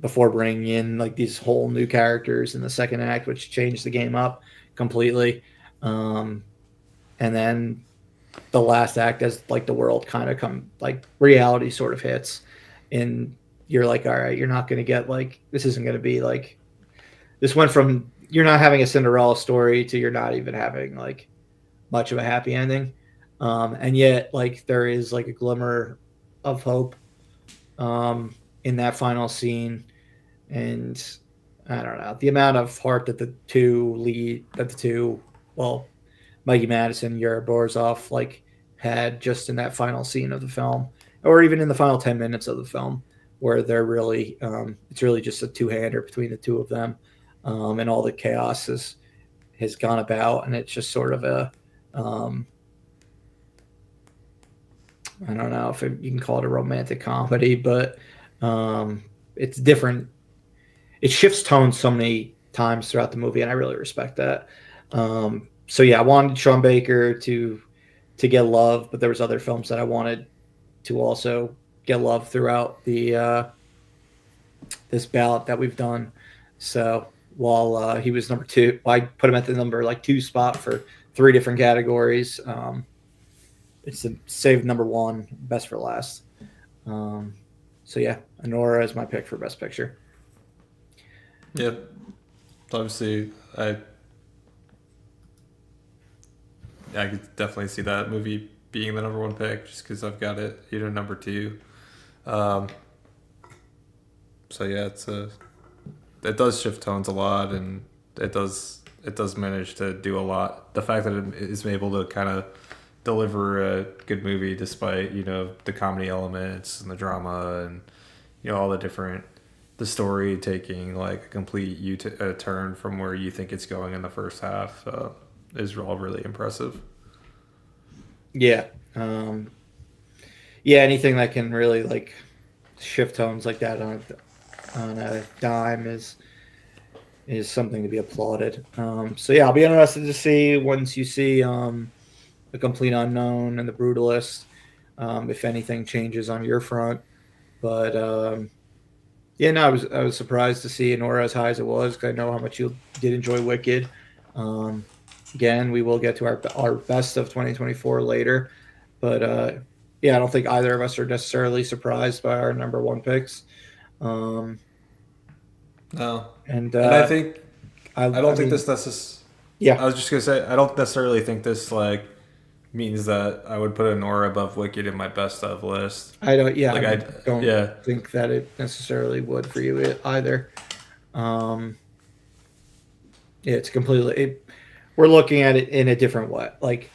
before bringing in like these whole new characters in the second act, which changed the game up completely. Um, and then the last act, as like the world kind of come like reality sort of hits, and you're like, all right, you're not going to get like this isn't going to be like this went from you're not having a Cinderella story to you're not even having like much of a happy ending. And yet, like there is like a glimmer of hope in that final scene, and I don't know the amount of heart that the two, well, Mikey Madison, Yuri Borzov, like had just in that final scene of the film, or even in the final 10 minutes of the film, where they're really, it's really just a two-hander between the two of them, and all the chaos has gone about, and it's just sort of a, um, I don't know if you can call it a romantic comedy, but it's different. It shifts tone so many times throughout the movie, and I really respect that. So yeah, I wanted Sean Baker to get love, but there was other films that I wanted to also get love throughout the this ballot that we've done. So while he was number two, I put him at the number like 2 spot for 3 different categories. It's a saved number 1, best for last. So yeah, Anora is my pick for best picture. Yep. Obviously, I could definitely see that movie being the number 1 pick just because I've got it, number 2. So yeah, it does shift tones a lot, and it does manage to do a lot. The fact that it is able to kind of deliver a good movie despite the comedy elements and the drama and all the story taking like a complete turn from where you think it's going in the first half is all really impressive. Yeah. Yeah, anything that can really like shift tones like that on a dime is something to be applauded. So yeah, I'll be interested to see once you see The Complete Unknown and The Brutalist, if anything changes on your front. But yeah, no, I was surprised to see Anora as high as it was, because I know how much you did enjoy Wicked. Again, we will get to our best of 2024 later, but yeah, I don't think either of us are necessarily surprised by our number 1 picks. No, and I think I don't think mean, this necessarily. Yeah, I was just gonna say I don't necessarily think this like means that I would put Anora above Wicked in my best of list. I don't. Yeah, Like I don't yeah. think that it necessarily would for you either. Yeah, it's completely. We're looking at it in a different way. Like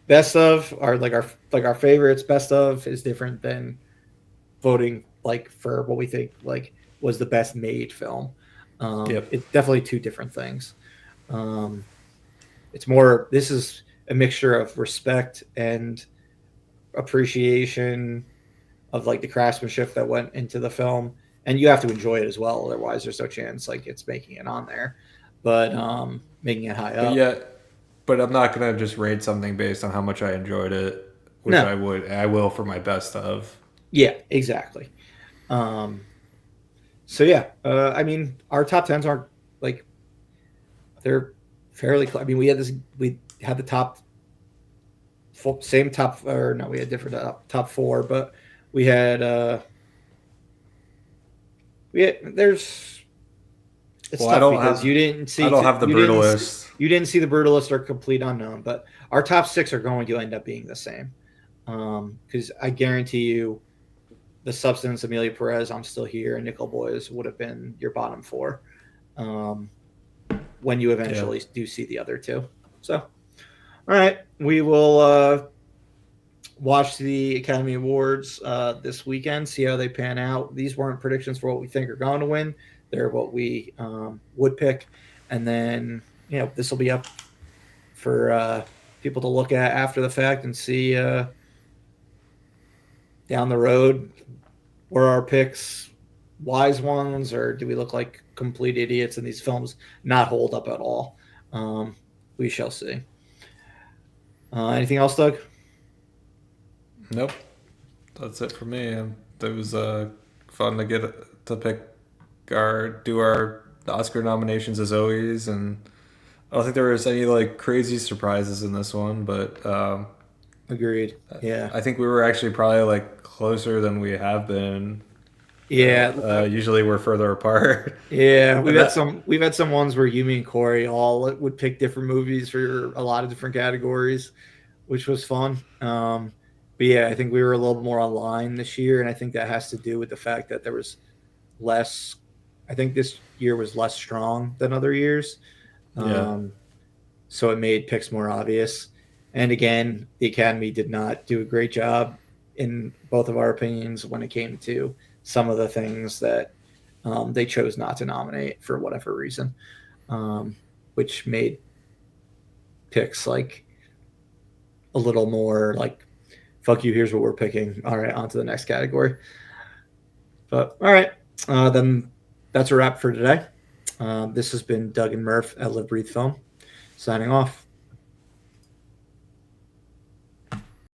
best of are like our favorites. Best of is different than voting like for what we think like was the best made film. Yep. It's definitely 2 different things. It's more. This is a mixture of respect and appreciation of like the craftsmanship that went into the film, and you have to enjoy it as well. Otherwise, there's no chance like it's making it on there. But making it high But up. yeah, but I'm not gonna just rate something based on how much I enjoyed it, which No. I will for my best of. Yeah, exactly. So yeah, I mean, our top 10s aren't like they're fairly. I mean, we had the top same top, or no, we had different top 4, but we had there's it's Well, tough because you didn't see I don't have the Brutalist. You didn't see The Brutalist or Complete Unknown, but our top 6 are going to end up being the same, because I guarantee you The Substance, Amelia Perez, I'm Still Here, and Nickel Boys would have been your bottom 4 when you eventually do see the other 2. So all right, we will watch the Academy Awards this weekend, see how they pan out. These weren't predictions for what we think are going to win. They're what we would pick. And then, this will be up for people to look at after the fact and see down the road, were our picks wise ones, or do we look like complete idiots and these films not hold up at all? We shall see. Anything else, Doug? Nope. That's it for me. It was fun to get to pick do our Oscar nominations as always, and I don't think there was any like crazy surprises in this one, but Agreed. Yeah. I think we were actually probably like closer than we have been. Yeah. Usually we're further apart. Yeah, we've had some ones where you, me, and Corey all would pick different movies for a lot of different categories, which was fun. But yeah, I think we were a little more online this year, and I think that has to do with the fact that there was less. I think this year was less strong than other years. Yeah. So it made picks more obvious. And again, the Academy did not do a great job in both of our opinions when it came to some of the things that they chose not to nominate for whatever reason, which made picks like a little more like, fuck you, here's what we're picking. All right, on to the next category. But all right, then that's a wrap for today. This has been Doug and Murph at Live Breathe Film, signing off.